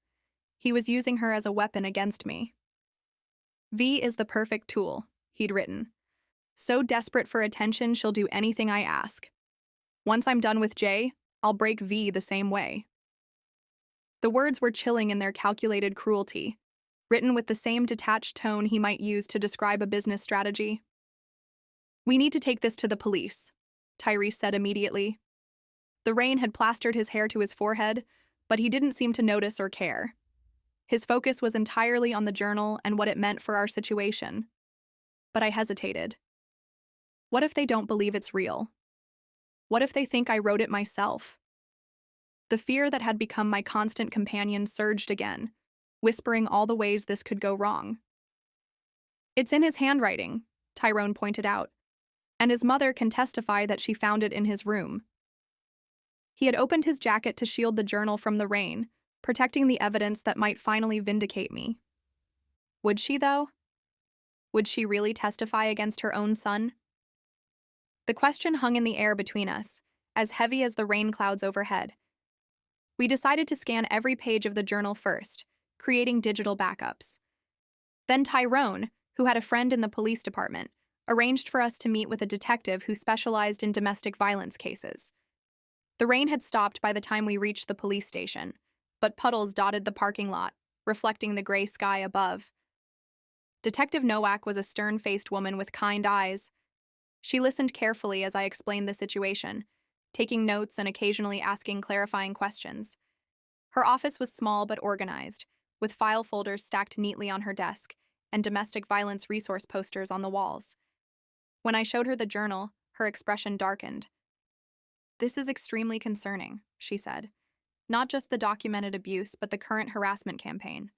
He was using her as a weapon against me. "V is the perfect tool," he'd written. "So desperate for attention she'll do anything I ask. Once I'm done with J, I'll break V the same way." The words were chilling in their calculated cruelty, written with the same detached tone he might use to describe a business strategy. "We need to take this to the police," Tyrese said immediately. The rain had plastered his hair to his forehead, but he didn't seem to notice or care. His focus was entirely on the journal and what it meant for our situation. But I hesitated. What if they don't believe it's real? What if they think I wrote it myself? The fear that had become my constant companion surged again, whispering all the ways this could go wrong. "It's in his handwriting," Tyrone pointed out, "and his mother can testify that she found it in his room." He had opened his jacket to shield the journal from the rain, protecting the evidence that might finally vindicate me. Would she, though? Would she really testify against her own son? The question hung in the air between us, as heavy as the rain clouds overhead. We decided to scan every page of the journal first, creating digital backups. Then Tyrone, who had a friend in the police department, arranged for us to meet with a detective who specialized in domestic violence cases. The rain had stopped by the time we reached the police station, but puddles dotted the parking lot, reflecting the gray sky above. Detective Nowak was a stern-faced woman with kind eyes. She listened carefully as I explained the situation, taking notes and occasionally asking clarifying questions. Her office was small but organized, with file folders stacked neatly on her desk and domestic violence resource posters on the walls. When I showed her the journal, her expression darkened. "This is extremely concerning," she said. "Not just the documented abuse, but the current harassment campaign.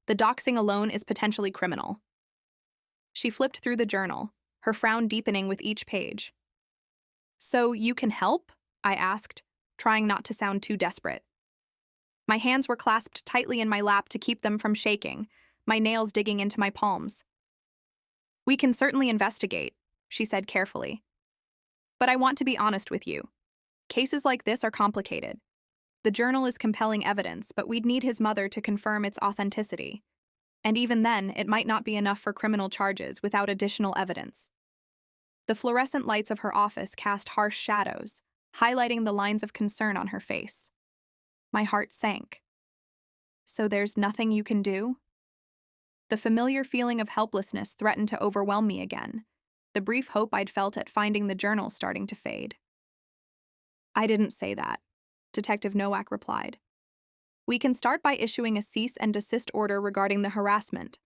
The doxing alone is potentially criminal." She flipped through the journal, her frown deepening with each page. "So you can help?" I asked, trying not to sound too desperate. My hands were clasped tightly in my lap to keep them from shaking, my nails digging into my palms. "We can certainly investigate," she said carefully. "But I want to be honest with you. Cases like this are complicated. The journal is compelling evidence, but we'd need his mother to confirm its authenticity. And even then, it might not be enough for criminal charges without additional evidence." The fluorescent lights of her office cast harsh shadows, highlighting the lines of concern on her face. My heart sank. "So there's nothing you can do?" The familiar feeling of helplessness threatened to overwhelm me again, the brief hope I'd felt at finding the journal starting to fade. "I didn't say that," Detective Nowak replied. "We can start by issuing a cease and desist order regarding the harassment,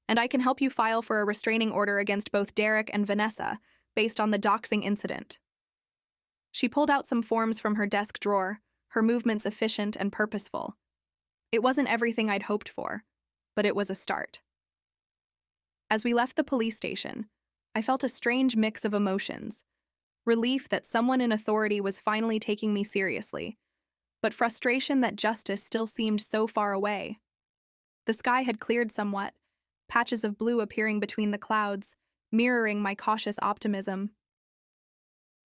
and I can help you file for a restraining order against both Derek and Vanessa based on the doxing incident." She pulled out some forms from her desk drawer, her movements efficient and purposeful. It wasn't everything I'd hoped for, but it was a start. As we left the police station, I felt a strange mix of emotions. Relief that someone in authority was finally taking me seriously, but frustration that justice still seemed so far away. The sky had cleared somewhat, patches of blue appearing between the clouds, mirroring my cautious optimism.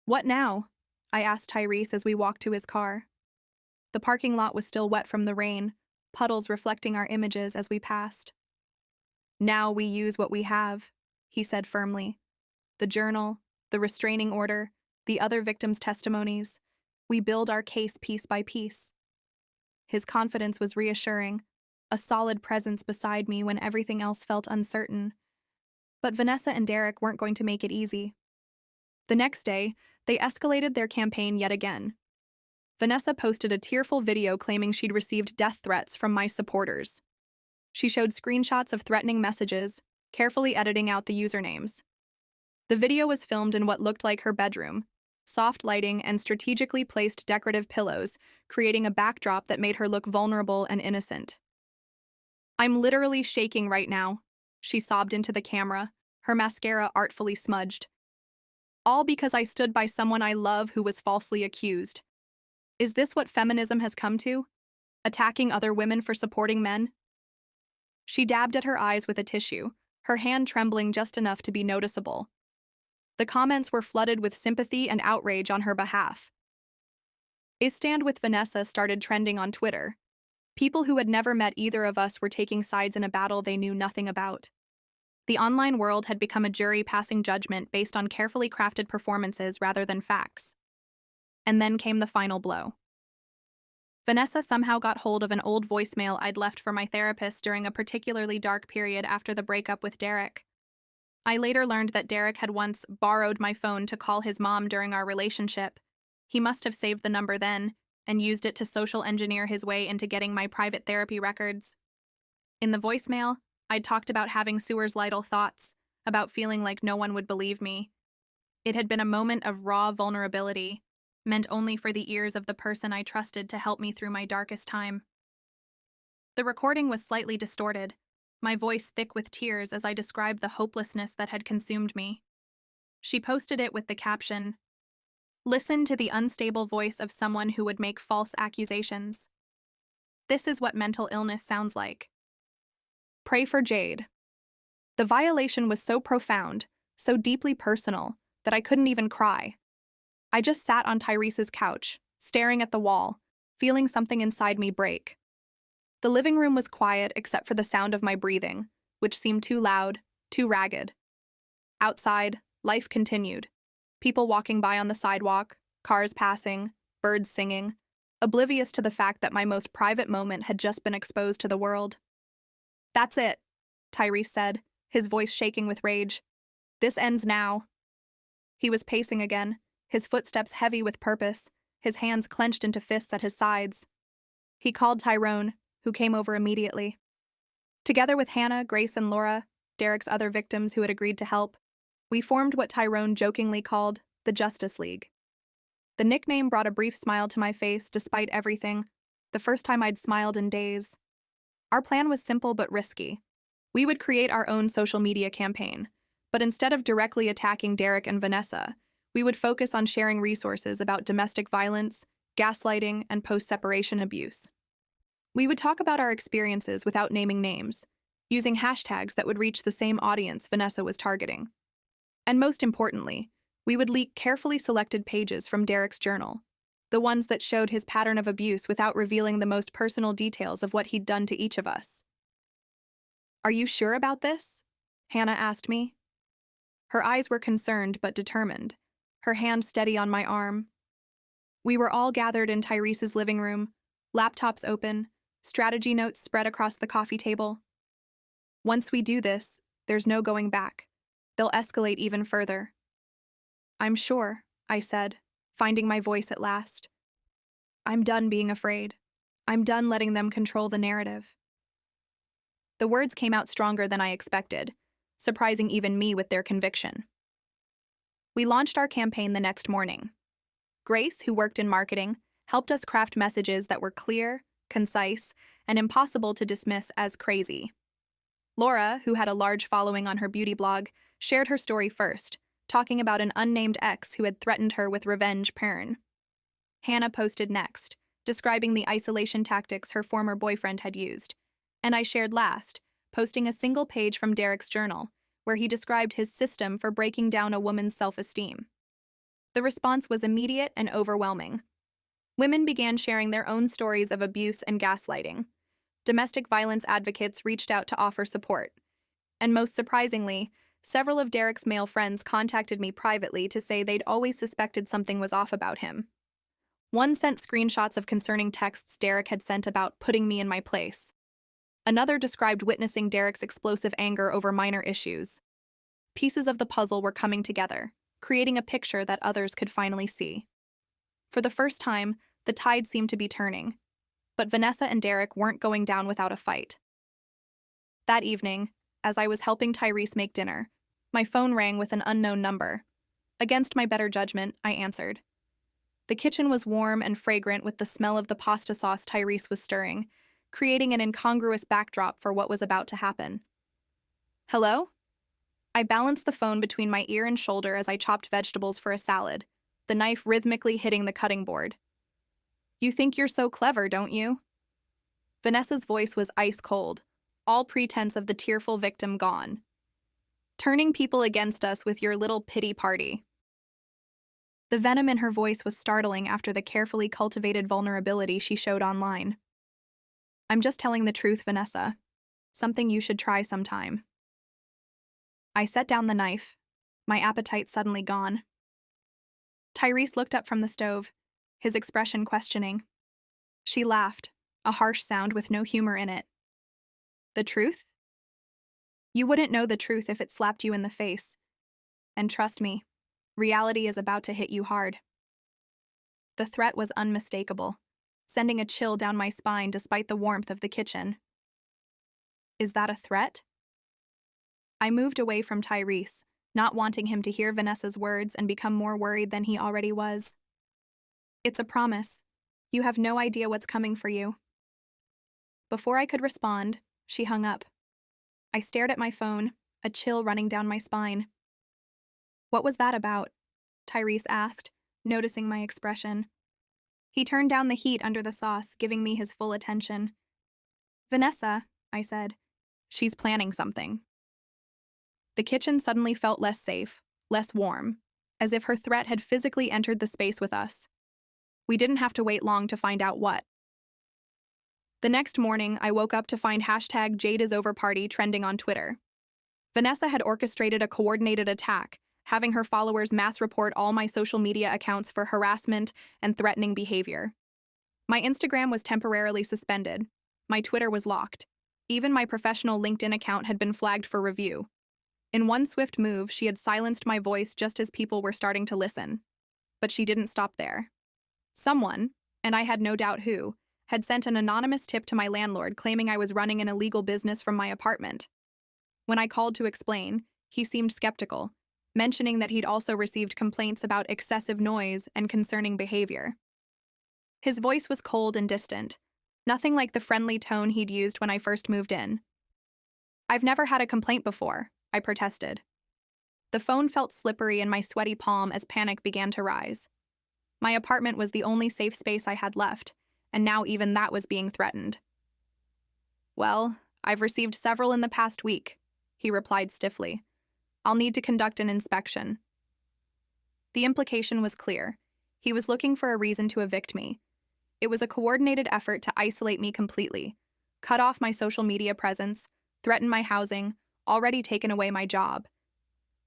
"What now?" I asked Tyrese as we walked to his car. The parking lot was still wet from the rain, puddles reflecting our images as we passed. "Now we use what we have," he said firmly. "The journal, the restraining order, the other victims' testimonies. We build our case piece by piece." His confidence was reassuring, a solid presence beside me when everything else felt uncertain. But Vanessa and Derek weren't going to make it easy. The next day, they escalated their campaign yet again. Vanessa posted a tearful video claiming she'd received death threats from my supporters. She showed screenshots of threatening messages, carefully editing out the usernames. The video was filmed in what looked like her bedroom, soft lighting and strategically placed decorative pillows, creating a backdrop that made her look vulnerable and innocent. "I'm literally shaking right now," she sobbed into the camera, her mascara artfully smudged. "All because I stood by someone I love who was falsely accused. Is this what feminism has come to? Attacking other women for supporting men?" She dabbed at her eyes with a tissue, her hand trembling just enough to be noticeable. The comments were flooded with sympathy and outrage on her behalf. A stand with Vanessa started trending on Twitter. People who had never met either of us were taking sides in a battle they knew nothing about. The online world had become a jury passing judgment based on carefully crafted performances rather than facts. And then came the final blow. Vanessa somehow got hold of an old voicemail I'd left for my therapist during a particularly dark period after the breakup with Derek. I later learned that Derek had once borrowed my phone to call his mom during our relationship. He must have saved the number then and used it to social engineer his way into getting my private therapy records. In the voicemail, I'd talked about having suicidal thoughts, about feeling like no one would believe me. It had been a moment of raw vulnerability, meant only for the ears of the person I trusted to help me through my darkest time. The recording was slightly distorted, my voice thick with tears as I described the hopelessness that had consumed me. She posted it with the caption, "Listen to the unstable voice of someone who would make false accusations. This is what mental illness sounds like. Pray for Jade." The violation was so profound, so deeply personal, that I couldn't even cry. I just sat on Tyrese's couch, staring at the wall, feeling something inside me break. The living room was quiet except for the sound of my breathing, which seemed too loud, too ragged. Outside, life continued. People walking by on the sidewalk, cars passing, birds singing, oblivious to the fact that my most private moment had just been exposed to the world. "That's it," Tyrese said, his voice shaking with rage. "This ends now." He was pacing again, his footsteps heavy with purpose, his hands clenched into fists at his sides. He called Tyrone, who came over immediately. Together with Hannah, Grace, and Laura, Derek's other victims who had agreed to help, we formed what Tyrone jokingly called the Justice League. The nickname brought a brief smile to my face despite everything, the first time I'd smiled in days. Our plan was simple but risky. We would create our own social media campaign, but instead of directly attacking Derek and Vanessa, we would focus on sharing resources about domestic violence, gaslighting, and post-separation abuse. We would talk about our experiences without naming names, using hashtags that would reach the same audience Vanessa was targeting. And most importantly, we would leak carefully selected pages from Derek's journal, the ones that showed his pattern of abuse without revealing the most personal details of what he'd done to each of us. "Are you sure about this?" Hannah asked me. Her eyes were concerned but determined, her hand steady on my arm. We were all gathered in Tyrese's living room, laptops open, strategy notes spread across the coffee table. "Once we do this, there's no going back. They'll escalate even further." "I'm sure," I said, finding my voice at last. "I'm done being afraid. I'm done letting them control the narrative." The words came out stronger than I expected, surprising even me with their conviction. We launched our campaign the next morning. Grace, who worked in marketing, helped us craft messages that were clear, concise, and impossible to dismiss as crazy. Laura, who had a large following on her beauty blog, shared her story first, talking about an unnamed ex who had threatened her with revenge porn. Hannah posted next, describing the isolation tactics her former boyfriend had used, and I shared last, posting a single page from Derek's journal, where he described his system for breaking down a woman's self-esteem. The response was immediate and overwhelming. Women began sharing their own stories of abuse and gaslighting. Domestic violence advocates reached out to offer support. And most surprisingly, several of Derek's male friends contacted me privately to say they'd always suspected something was off about him. One sent screenshots of concerning texts Derek had sent about putting me in my place. Another described witnessing Derek's explosive anger over minor issues. Pieces of the puzzle were coming together, creating a picture that others could finally see. For the first time, the tide seemed to be turning, but Vanessa and Derek weren't going down without a fight. That evening, as I was helping Tyrese make dinner, my phone rang with an unknown number. Against my better judgment, I answered. The kitchen was warm and fragrant with the smell of the pasta sauce Tyrese was stirring, creating an incongruous backdrop for what was about to happen. "Hello?" I balanced the phone between my ear and shoulder as I chopped vegetables for a salad, the knife rhythmically hitting the cutting board. "You think you're so clever, don't you?" Vanessa's voice was ice cold, all pretense of the tearful victim gone. "Turning people against us with your little pity party." The venom in her voice was startling after the carefully cultivated vulnerability she showed online. "I'm just telling the truth, Vanessa. Something you should try sometime." I set down the knife, my appetite suddenly gone. Tyrese looked up from the stove, his expression questioning. She laughed, a harsh sound with no humor in it. "The truth? You wouldn't know the truth if it slapped you in the face. And trust me, reality is about to hit you hard." The threat was unmistakable, sending a chill down my spine despite the warmth of the kitchen. "Is that a threat?" I moved away from Tyrese, not wanting him to hear Vanessa's words and become more worried than he already was. "It's a promise. You have no idea what's coming for you." Before I could respond, she hung up. I stared at my phone, a chill running down my spine. "What was that about?" Tyrese asked, noticing my expression. He turned down the heat under the sauce, giving me his full attention. "Vanessa," I said. "She's planning something." The kitchen suddenly felt less safe, less warm, as if her threat had physically entered the space with us. We didn't have to wait long to find out what. The next morning, I woke up to find #JadeIsOverParty trending on Twitter. Vanessa had orchestrated a coordinated attack, having her followers mass report all my social media accounts for harassment and threatening behavior. My Instagram was temporarily suspended. My Twitter was locked. Even my professional LinkedIn account had been flagged for review, In one swift move, she had silenced my voice just as people were starting to listen. But she didn't stop there. Someone, and I had no doubt who, had sent an anonymous tip to my landlord claiming I was running an illegal business from my apartment. When I called to explain, he seemed skeptical, mentioning that he'd also received complaints about excessive noise and concerning behavior. His voice was cold and distant, nothing like the friendly tone he'd used when I first moved in. "I've never had a complaint before," I protested. The phone felt slippery in my sweaty palm as panic began to rise. My apartment was the only safe space I had left, and now even that was being threatened. "Well, I've received several in the past week," he replied stiffly. "I'll need to conduct an inspection." The implication was clear. He was looking for a reason to evict me. It was a coordinated effort to isolate me completely, cut off my social media presence, threaten my housing, already taken away my job.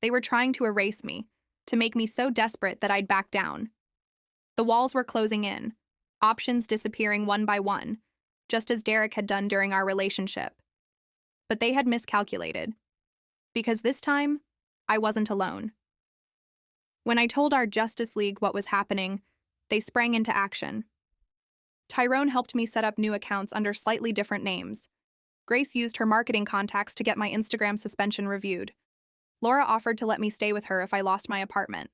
They were trying to erase me, to make me so desperate that I'd back down. The walls were closing in, options disappearing one by one, just as Derek had done during our relationship. But they had miscalculated, because this time, I wasn't alone. When I told our Justice League what was happening, they sprang into action. Tyrone helped me set up new accounts under slightly different names. Grace used her marketing contacts to get my Instagram suspension reviewed. Laura offered to let me stay with her if I lost my apartment.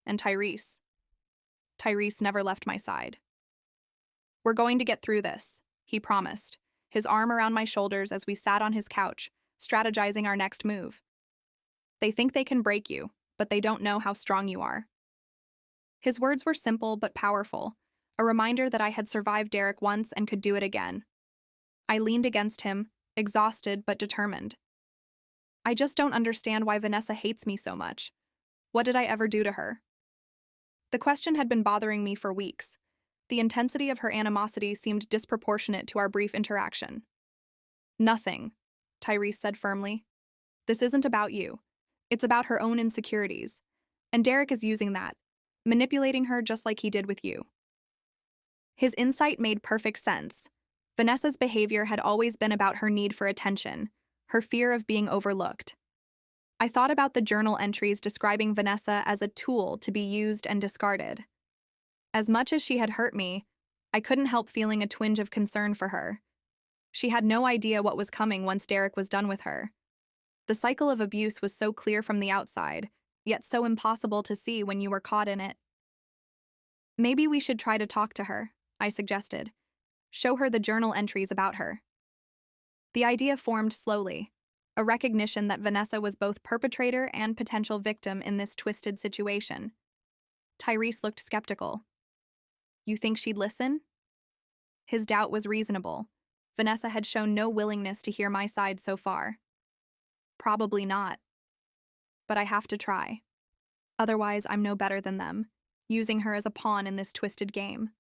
And Tyrese never left my side. "We're going to get through this," he promised, his arm around my shoulders as we sat on his couch, strategizing our next move. "They think they can break you, but they don't know how strong you are." His words were simple but powerful, a reminder that I had survived Derek once and could do it again. I leaned against him, exhausted but determined. "I just don't understand why Vanessa hates me so much. What did I ever do to her?" The question had been bothering me for weeks. The intensity of her animosity seemed disproportionate to our brief interaction. "Nothing," Tyrese said firmly. "This isn't about you. It's about her own insecurities. And Derek is using that, manipulating her just like he did with you." His insight made perfect sense. Vanessa's behavior had always been about her need for attention, her fear of being overlooked. I thought about the journal entries describing Vanessa as a tool to be used and discarded. As much as she had hurt me, I couldn't help feeling a twinge of concern for her. She had no idea what was coming once Derek was done with her. The cycle of abuse was so clear from the outside, yet so impossible to see when you were caught in it. "Maybe we should try to talk to her," I suggested. "Show her the journal entries about her." The idea formed slowly, a recognition that Vanessa was both perpetrator and potential victim in this twisted situation. Tyrese looked skeptical. "You think she'd listen?" His doubt was reasonable. Vanessa had shown no willingness to hear my side so far. "Probably not. But I have to try. Otherwise, I'm no better than them, using her as a pawn in this twisted game."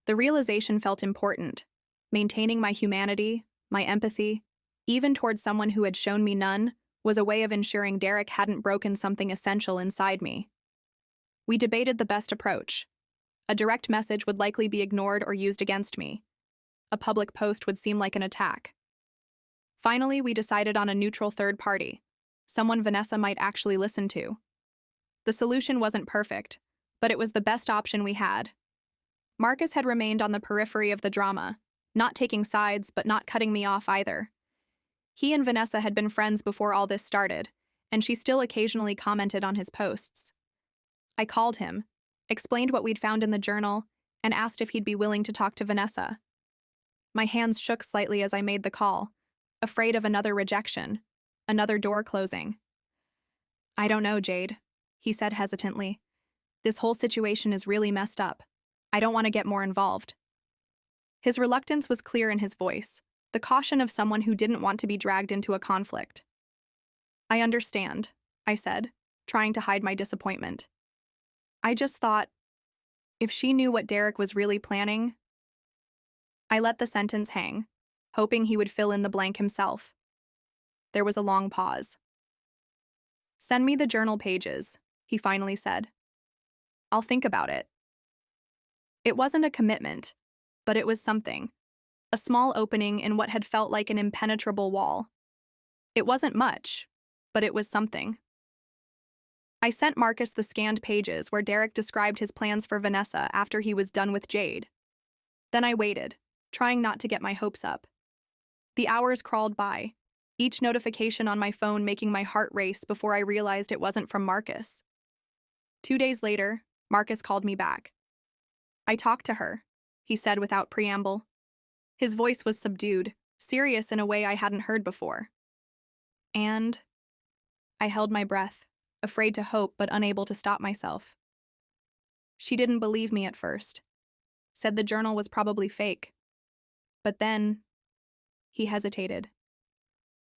The realization felt important. Maintaining my humanity, my empathy, even towards someone who had shown me none, was a way of ensuring Derek hadn't broken something essential inside me. We debated the best approach. A direct message would likely be ignored or used against me. A public post would seem like an attack. Finally, we decided on a neutral third party, someone Vanessa might actually listen to. The solution wasn't perfect, but it was the best option we had. Marcus had remained on the periphery of the drama, not taking sides but not cutting me off either. He and Vanessa had been friends before all this started, and she still occasionally commented on his posts. I called him, explained what we'd found in the journal, and asked if he'd be willing to talk to Vanessa. My hands shook slightly as I made the call, afraid of another rejection, another door closing. "I don't know, Jade," he said hesitantly. "This whole situation is really messed up. I don't want to get more involved." His reluctance was clear in his voice, the caution of someone who didn't want to be dragged into a conflict. "I understand," I said, trying to hide my disappointment. "I just thought, if she knew what Derek was really planning..." I let the sentence hang, hoping he would fill in the blank himself. There was a long pause. "Send me the journal pages," he finally said. "I'll think about it." It wasn't a commitment, but it was something. A small opening in what had felt like an impenetrable wall. It wasn't much, but it was something. I sent Marcus the scanned pages where Derek described his plans for Vanessa after he was done with Jade. Then I waited, trying not to get my hopes up. The hours crawled by, each notification on my phone making my heart race before I realized it wasn't from Marcus. 2 days later, Marcus called me back. "I talked to her," he said without preamble. His voice was subdued, serious in a way I hadn't heard before. And I held my breath, afraid to hope but unable to stop myself. She didn't believe me at first, said the journal was probably fake. But then, he hesitated.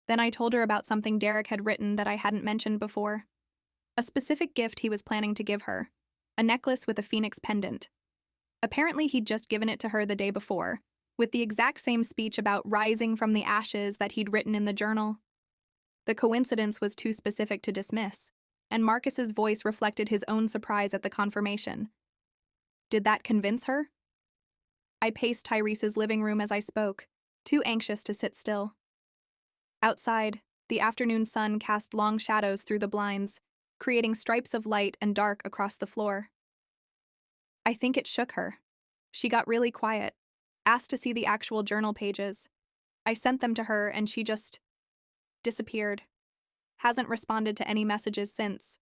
Then I told her about something Derek had written that I hadn't mentioned before. A specific gift he was planning to give her, a necklace with a phoenix pendant. Apparently he'd just given it to her the day before, with the exact same speech about rising from the ashes that he'd written in the journal. The coincidence was too specific to dismiss, and Marcus's voice reflected his own surprise at the confirmation. Did that convince her? I paced Tyrese's living room as I spoke, too anxious to sit still. Outside, the afternoon sun cast long shadows through the blinds, creating stripes of light and dark across the floor. I think it shook her. She got really quiet, asked to see the actual journal pages. I sent them to her and she just disappeared. Hasn't responded to any messages since.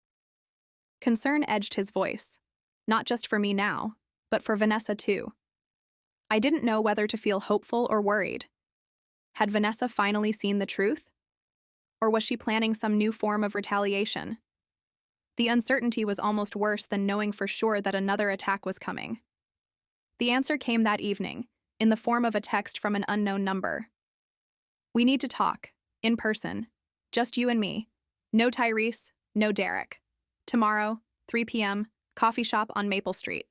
Concern edged his voice, not just for me now, but for Vanessa too. I didn't know whether to feel hopeful or worried. Had Vanessa finally seen the truth? Or was she planning some new form of retaliation? The uncertainty was almost worse than knowing for sure that another attack was coming. The answer came that evening, in the form of a text from an unknown number. "We need to talk, in person. Just you and me. No Tyrese, no Derek. Tomorrow, 3 p.m., coffee shop on Maple Street."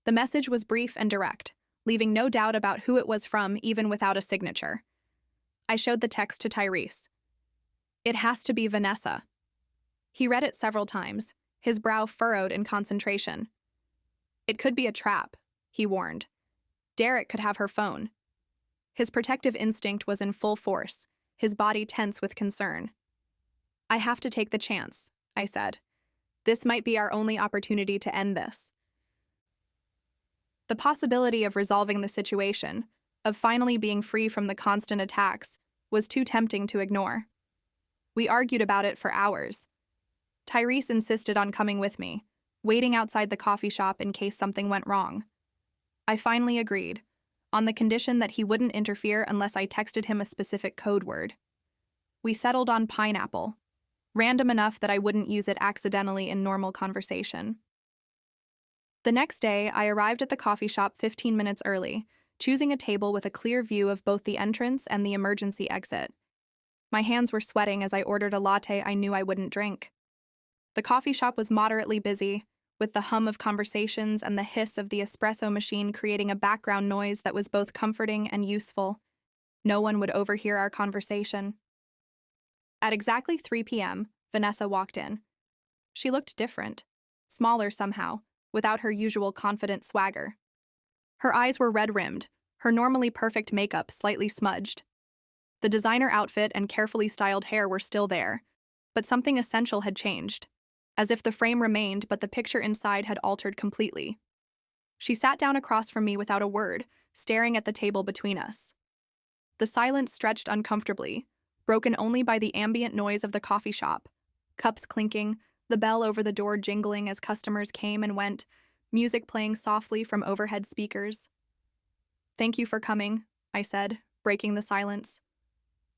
The message was brief and direct, leaving no doubt about who it was from even without a signature. I showed the text to Tyrese. "It has to be Vanessa." He read it several times, his brow furrowed in concentration. "It could be a trap," he warned. "Derek could have her phone." His protective instinct was in full force, his body tense with concern. "I have to take the chance," I said. "This might be our only opportunity to end this." The possibility of resolving the situation, of finally being free from the constant attacks, was too tempting to ignore. We argued about it for hours. Tyrese insisted on coming with me, waiting outside the coffee shop in case something went wrong. I finally agreed, on the condition that he wouldn't interfere unless I texted him a specific code word. We settled on pineapple, random enough that I wouldn't use it accidentally in normal conversation. The next day, I arrived at the coffee shop 15 minutes early, choosing a table with a clear view of both the entrance and the emergency exit. My hands were sweating as I ordered a latte I knew I wouldn't drink. The coffee shop was moderately busy, with the hum of conversations and the hiss of the espresso machine creating a background noise that was both comforting and useful. No one would overhear our conversation. At exactly 3 p.m., Vanessa walked in. She looked different, smaller somehow, without her usual confident swagger. Her eyes were red-rimmed, her normally perfect makeup slightly smudged. The designer outfit and carefully styled hair were still there, but something essential had changed, as if the frame remained but the picture inside had altered completely. She sat down across from me without a word, staring at the table between us. The silence stretched uncomfortably, broken only by the ambient noise of the coffee shop, cups clinking, the bell over the door jingling as customers came and went, music playing softly from overhead speakers. "Thank you for coming," I said, breaking the silence.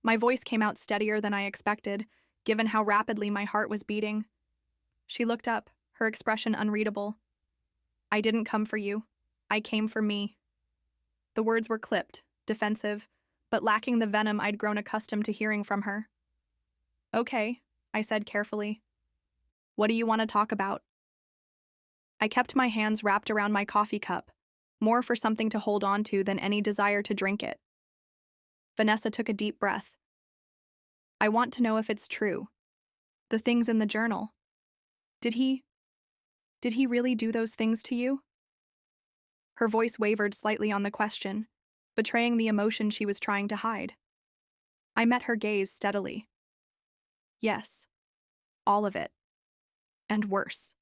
My voice came out steadier than I expected, given how rapidly my heart was beating. She looked up, her expression unreadable. "I didn't come for you. I came for me." The words were clipped, defensive, but lacking the venom I'd grown accustomed to hearing from her. "Okay," I said carefully. "What do you want to talk about?" I kept my hands wrapped around my coffee cup, more for something to hold on to than any desire to drink it. Vanessa took a deep breath. "I want to know if it's true. The things in the journal. Did he really do those things to you?" Her voice wavered slightly on the question, betraying the emotion she was trying to hide. I met her gaze steadily. Yes, all of it. And worse.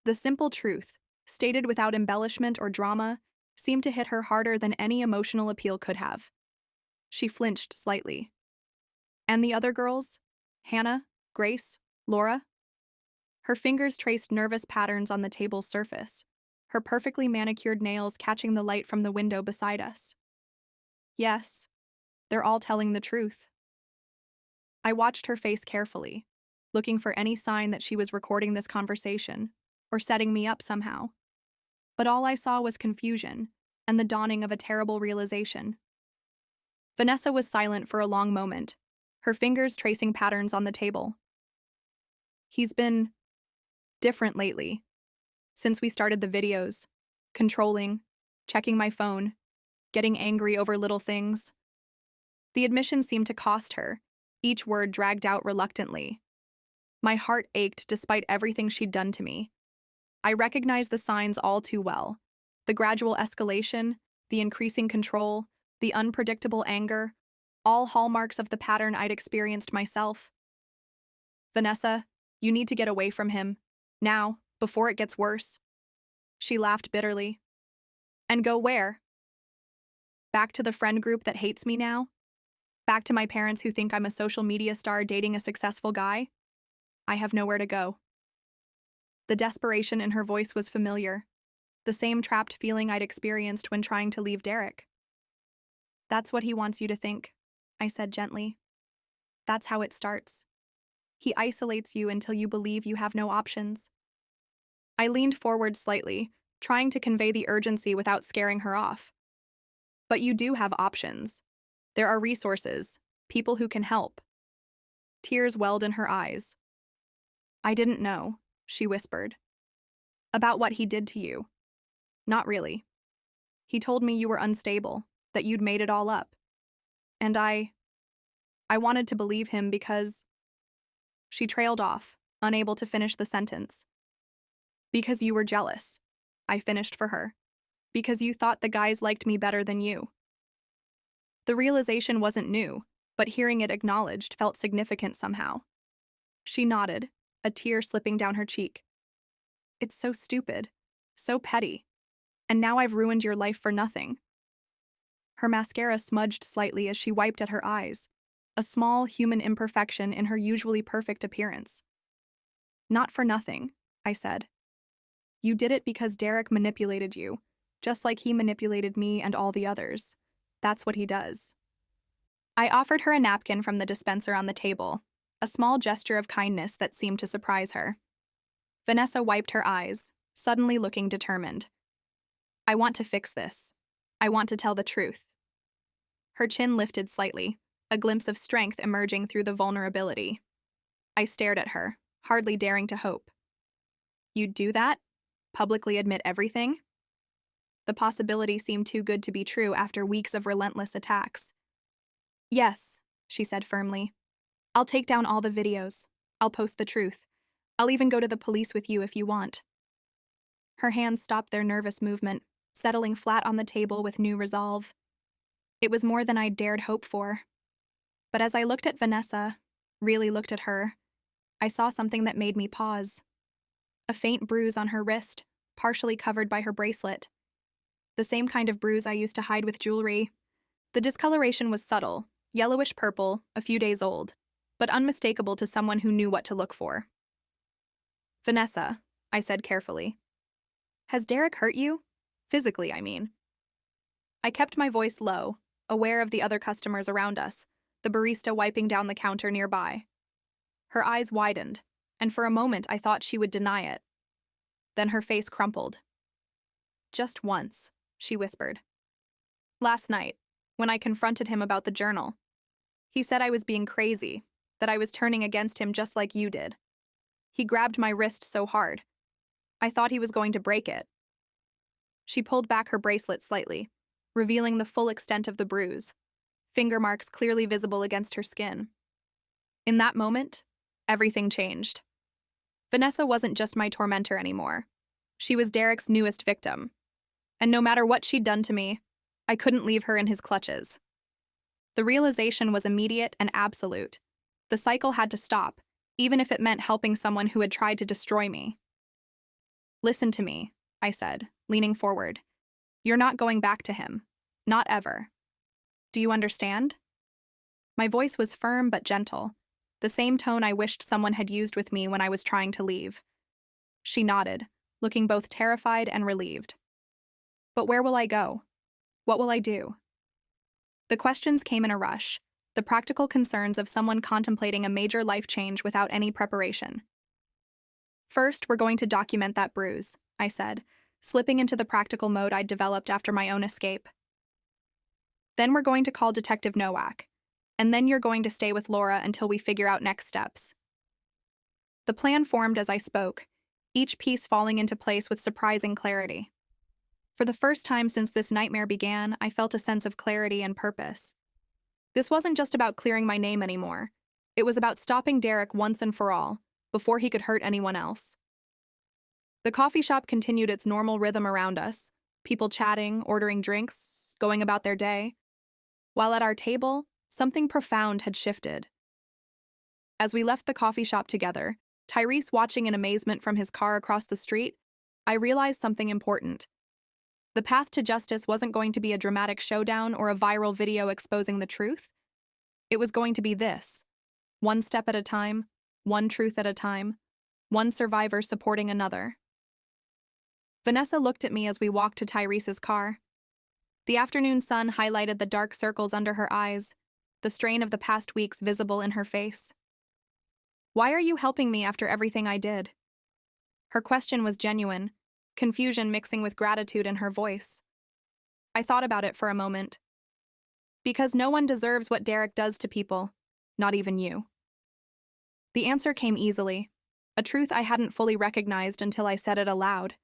The simple truth, stated without embellishment or drama, seemed to hit her harder than any emotional appeal could have. She flinched slightly. And the other girls? Hannah, Grace, Laura? Her fingers traced nervous patterns on the table's surface, her perfectly manicured nails catching the light from the window beside us. Yes, they're all telling the truth. I watched her face carefully, looking for any sign that she was recording this conversation or setting me up somehow. But all I saw was confusion and the dawning of a terrible realization. Vanessa was silent for a long moment, her fingers tracing patterns on the table. He's been different lately. Since we started the videos, controlling, checking my phone, getting angry over little things. The admission seemed to cost her, each word dragged out reluctantly. My heart ached despite everything she'd done to me. I recognized the signs all too well. The gradual escalation, the increasing control, the unpredictable anger, all hallmarks of the pattern I'd experienced myself. Vanessa, you need to get away from him. Now, before it gets worse. She laughed bitterly. And go where? Back to the friend group that hates me now? Back to my parents who think I'm a social media star dating a successful guy? I have nowhere to go. The desperation in her voice was familiar, the same trapped feeling I'd experienced when trying to leave Derek. That's what he wants you to think, I said gently. That's how it starts. He isolates you until you believe you have no options. I leaned forward slightly, trying to convey the urgency without scaring her off. But you do have options. There are resources, people who can help. Tears welled in her eyes. I didn't know, she whispered. About what he did to you. Not really. He told me you were unstable, that you'd made it all up. And I wanted to believe him because... She trailed off, unable to finish the sentence. Because you were jealous, I finished for her. Because you thought the guys liked me better than you. The realization wasn't new, but hearing it acknowledged felt significant somehow. She nodded, a tear slipping down her cheek. It's so stupid, so petty, and now I've ruined your life for nothing. Her mascara smudged slightly as she wiped at her eyes, a small human imperfection in her usually perfect appearance. Not for nothing, I said. You did it because Derek manipulated you, just like he manipulated me and all the others. That's what he does. I offered her a napkin from the dispenser on the table, a small gesture of kindness that seemed to surprise her. Vanessa wiped her eyes, suddenly looking determined. I want to fix this. I want to tell the truth. Her chin lifted slightly, a glimpse of strength emerging through the vulnerability. I stared at her, hardly daring to hope. You'd do that? Publicly admit everything? The possibility seemed too good to be true after weeks of relentless attacks. Yes, she said firmly. I'll take down all the videos. I'll post the truth. I'll even go to the police with you if you want. Her hands stopped their nervous movement, settling flat on the table with new resolve. It was more than I'd dared hope for. But as I looked at Vanessa, really looked at her, I saw something that made me pause. A faint bruise on her wrist, partially covered by her bracelet. The same kind of bruise I used to hide with jewelry. The discoloration was subtle, yellowish-purple, a few days old, but unmistakable to someone who knew what to look for. Vanessa, I said carefully. Has Derek hurt you? Physically, I mean. I kept my voice low, aware of the other customers around us, the barista wiping down the counter nearby. Her eyes widened, and for a moment I thought she would deny it. Then her face crumpled. Just once, she whispered. Last night, when I confronted him about the journal. He said I was being crazy, that I was turning against him just like you did. He grabbed my wrist so hard. I thought he was going to break it. She pulled back her bracelet slightly, revealing the full extent of the bruise, finger marks clearly visible against her skin. In that moment, everything changed. Vanessa wasn't just my tormentor anymore. She was Derek's newest victim. And no matter what she'd done to me, I couldn't leave her in his clutches. The realization was immediate and absolute. The cycle had to stop, even if it meant helping someone who had tried to destroy me. "Listen to me," I said, leaning forward. "You're not going back to him. Not ever. Do you understand?" My voice was firm but gentle, the same tone I wished someone had used with me when I was trying to leave. She nodded, looking both terrified and relieved. "But where will I go? What will I do?" The questions came in a rush, the practical concerns of someone contemplating a major life change without any preparation. "First, we're going to document that bruise," I said, slipping into the practical mode I'd developed after my own escape. "Then we're going to call Detective Nowak, and then you're going to stay with Laura until we figure out next steps." The plan formed as I spoke, each piece falling into place with surprising clarity. For the first time since this nightmare began, I felt a sense of clarity and purpose. This wasn't just about clearing my name anymore. It was about stopping Derek once and for all, before he could hurt anyone else. The coffee shop continued its normal rhythm around us, people chatting, ordering drinks, going about their day. While at our table, something profound had shifted. As we left the coffee shop together, Tyrese watching in amazement from his car across the street, I realized something important. The path to justice wasn't going to be a dramatic showdown or a viral video exposing the truth. It was going to be this: one step at a time, one truth at a time, one survivor supporting another. Vanessa looked at me as we walked to Tyrese's car. The afternoon sun highlighted the dark circles under her eyes, the strain of the past weeks visible in her face. "Why are you helping me after everything I did?" Her question was genuine, confusion mixing with gratitude in her voice. I thought about it for a moment. "Because no one deserves what Derek does to people, not even you." The answer came easily, a truth I hadn't fully recognized until I said it aloud.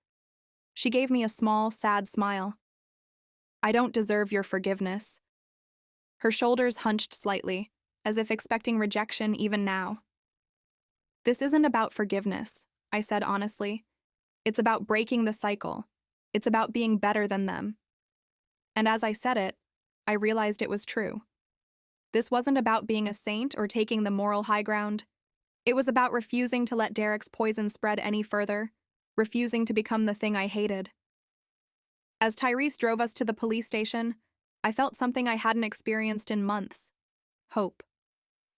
She gave me a small, sad smile. "I don't deserve your forgiveness." Her shoulders hunched slightly, as if expecting rejection even now. "This isn't about forgiveness," I said honestly. "It's about breaking the cycle. It's about being better than them." And as I said it, I realized it was true. This wasn't about being a saint or taking the moral high ground. It was about refusing to let Derek's poison spread any further, refusing to become the thing I hated. As Tyrese drove us to the police station, I felt something I hadn't experienced in months: hope.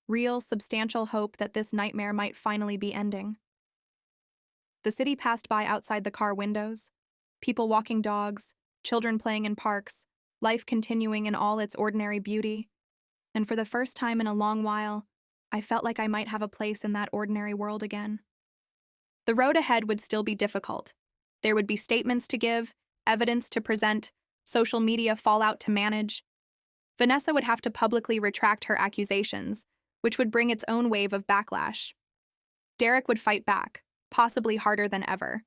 Real, substantial hope that this nightmare might finally be ending. The city passed by outside the car windows, people walking dogs, children playing in parks, life continuing in all its ordinary beauty. And for the first time in a long while, I felt like I might have a place in that ordinary world again. The road ahead would still be difficult. There would be statements to give, evidence to present, social media fallout to manage. Vanessa would have to publicly retract her accusations, which would bring its own wave of backlash. Derek would fight back, possibly harder than ever.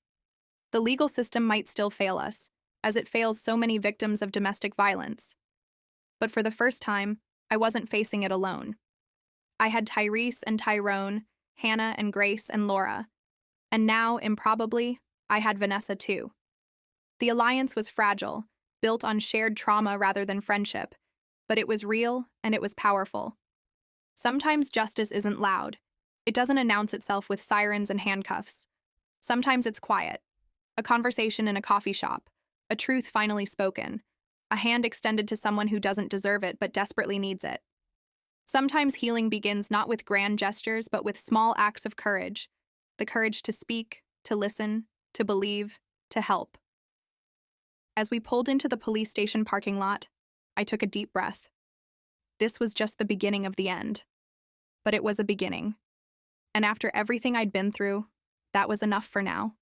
The legal system might still fail us, as it fails so many victims of domestic violence. But for the first time, I wasn't facing it alone. I had Tyrese and Tyrone, Hannah and Grace and Laura. And now, improbably, I had Vanessa too. The alliance was fragile, built on shared trauma rather than friendship, but it was real and it was powerful. Sometimes justice isn't loud. It doesn't announce itself with sirens and handcuffs. Sometimes it's quiet. A conversation in a coffee shop, a truth finally spoken, a hand extended to someone who doesn't deserve it but desperately needs it. Sometimes healing begins not with grand gestures but with small acts of courage, the courage to speak, to listen, to believe, to help. As we pulled into the police station parking lot, I took a deep breath. This was just the beginning of the end. But it was a beginning. And after everything I'd been through, that was enough for now.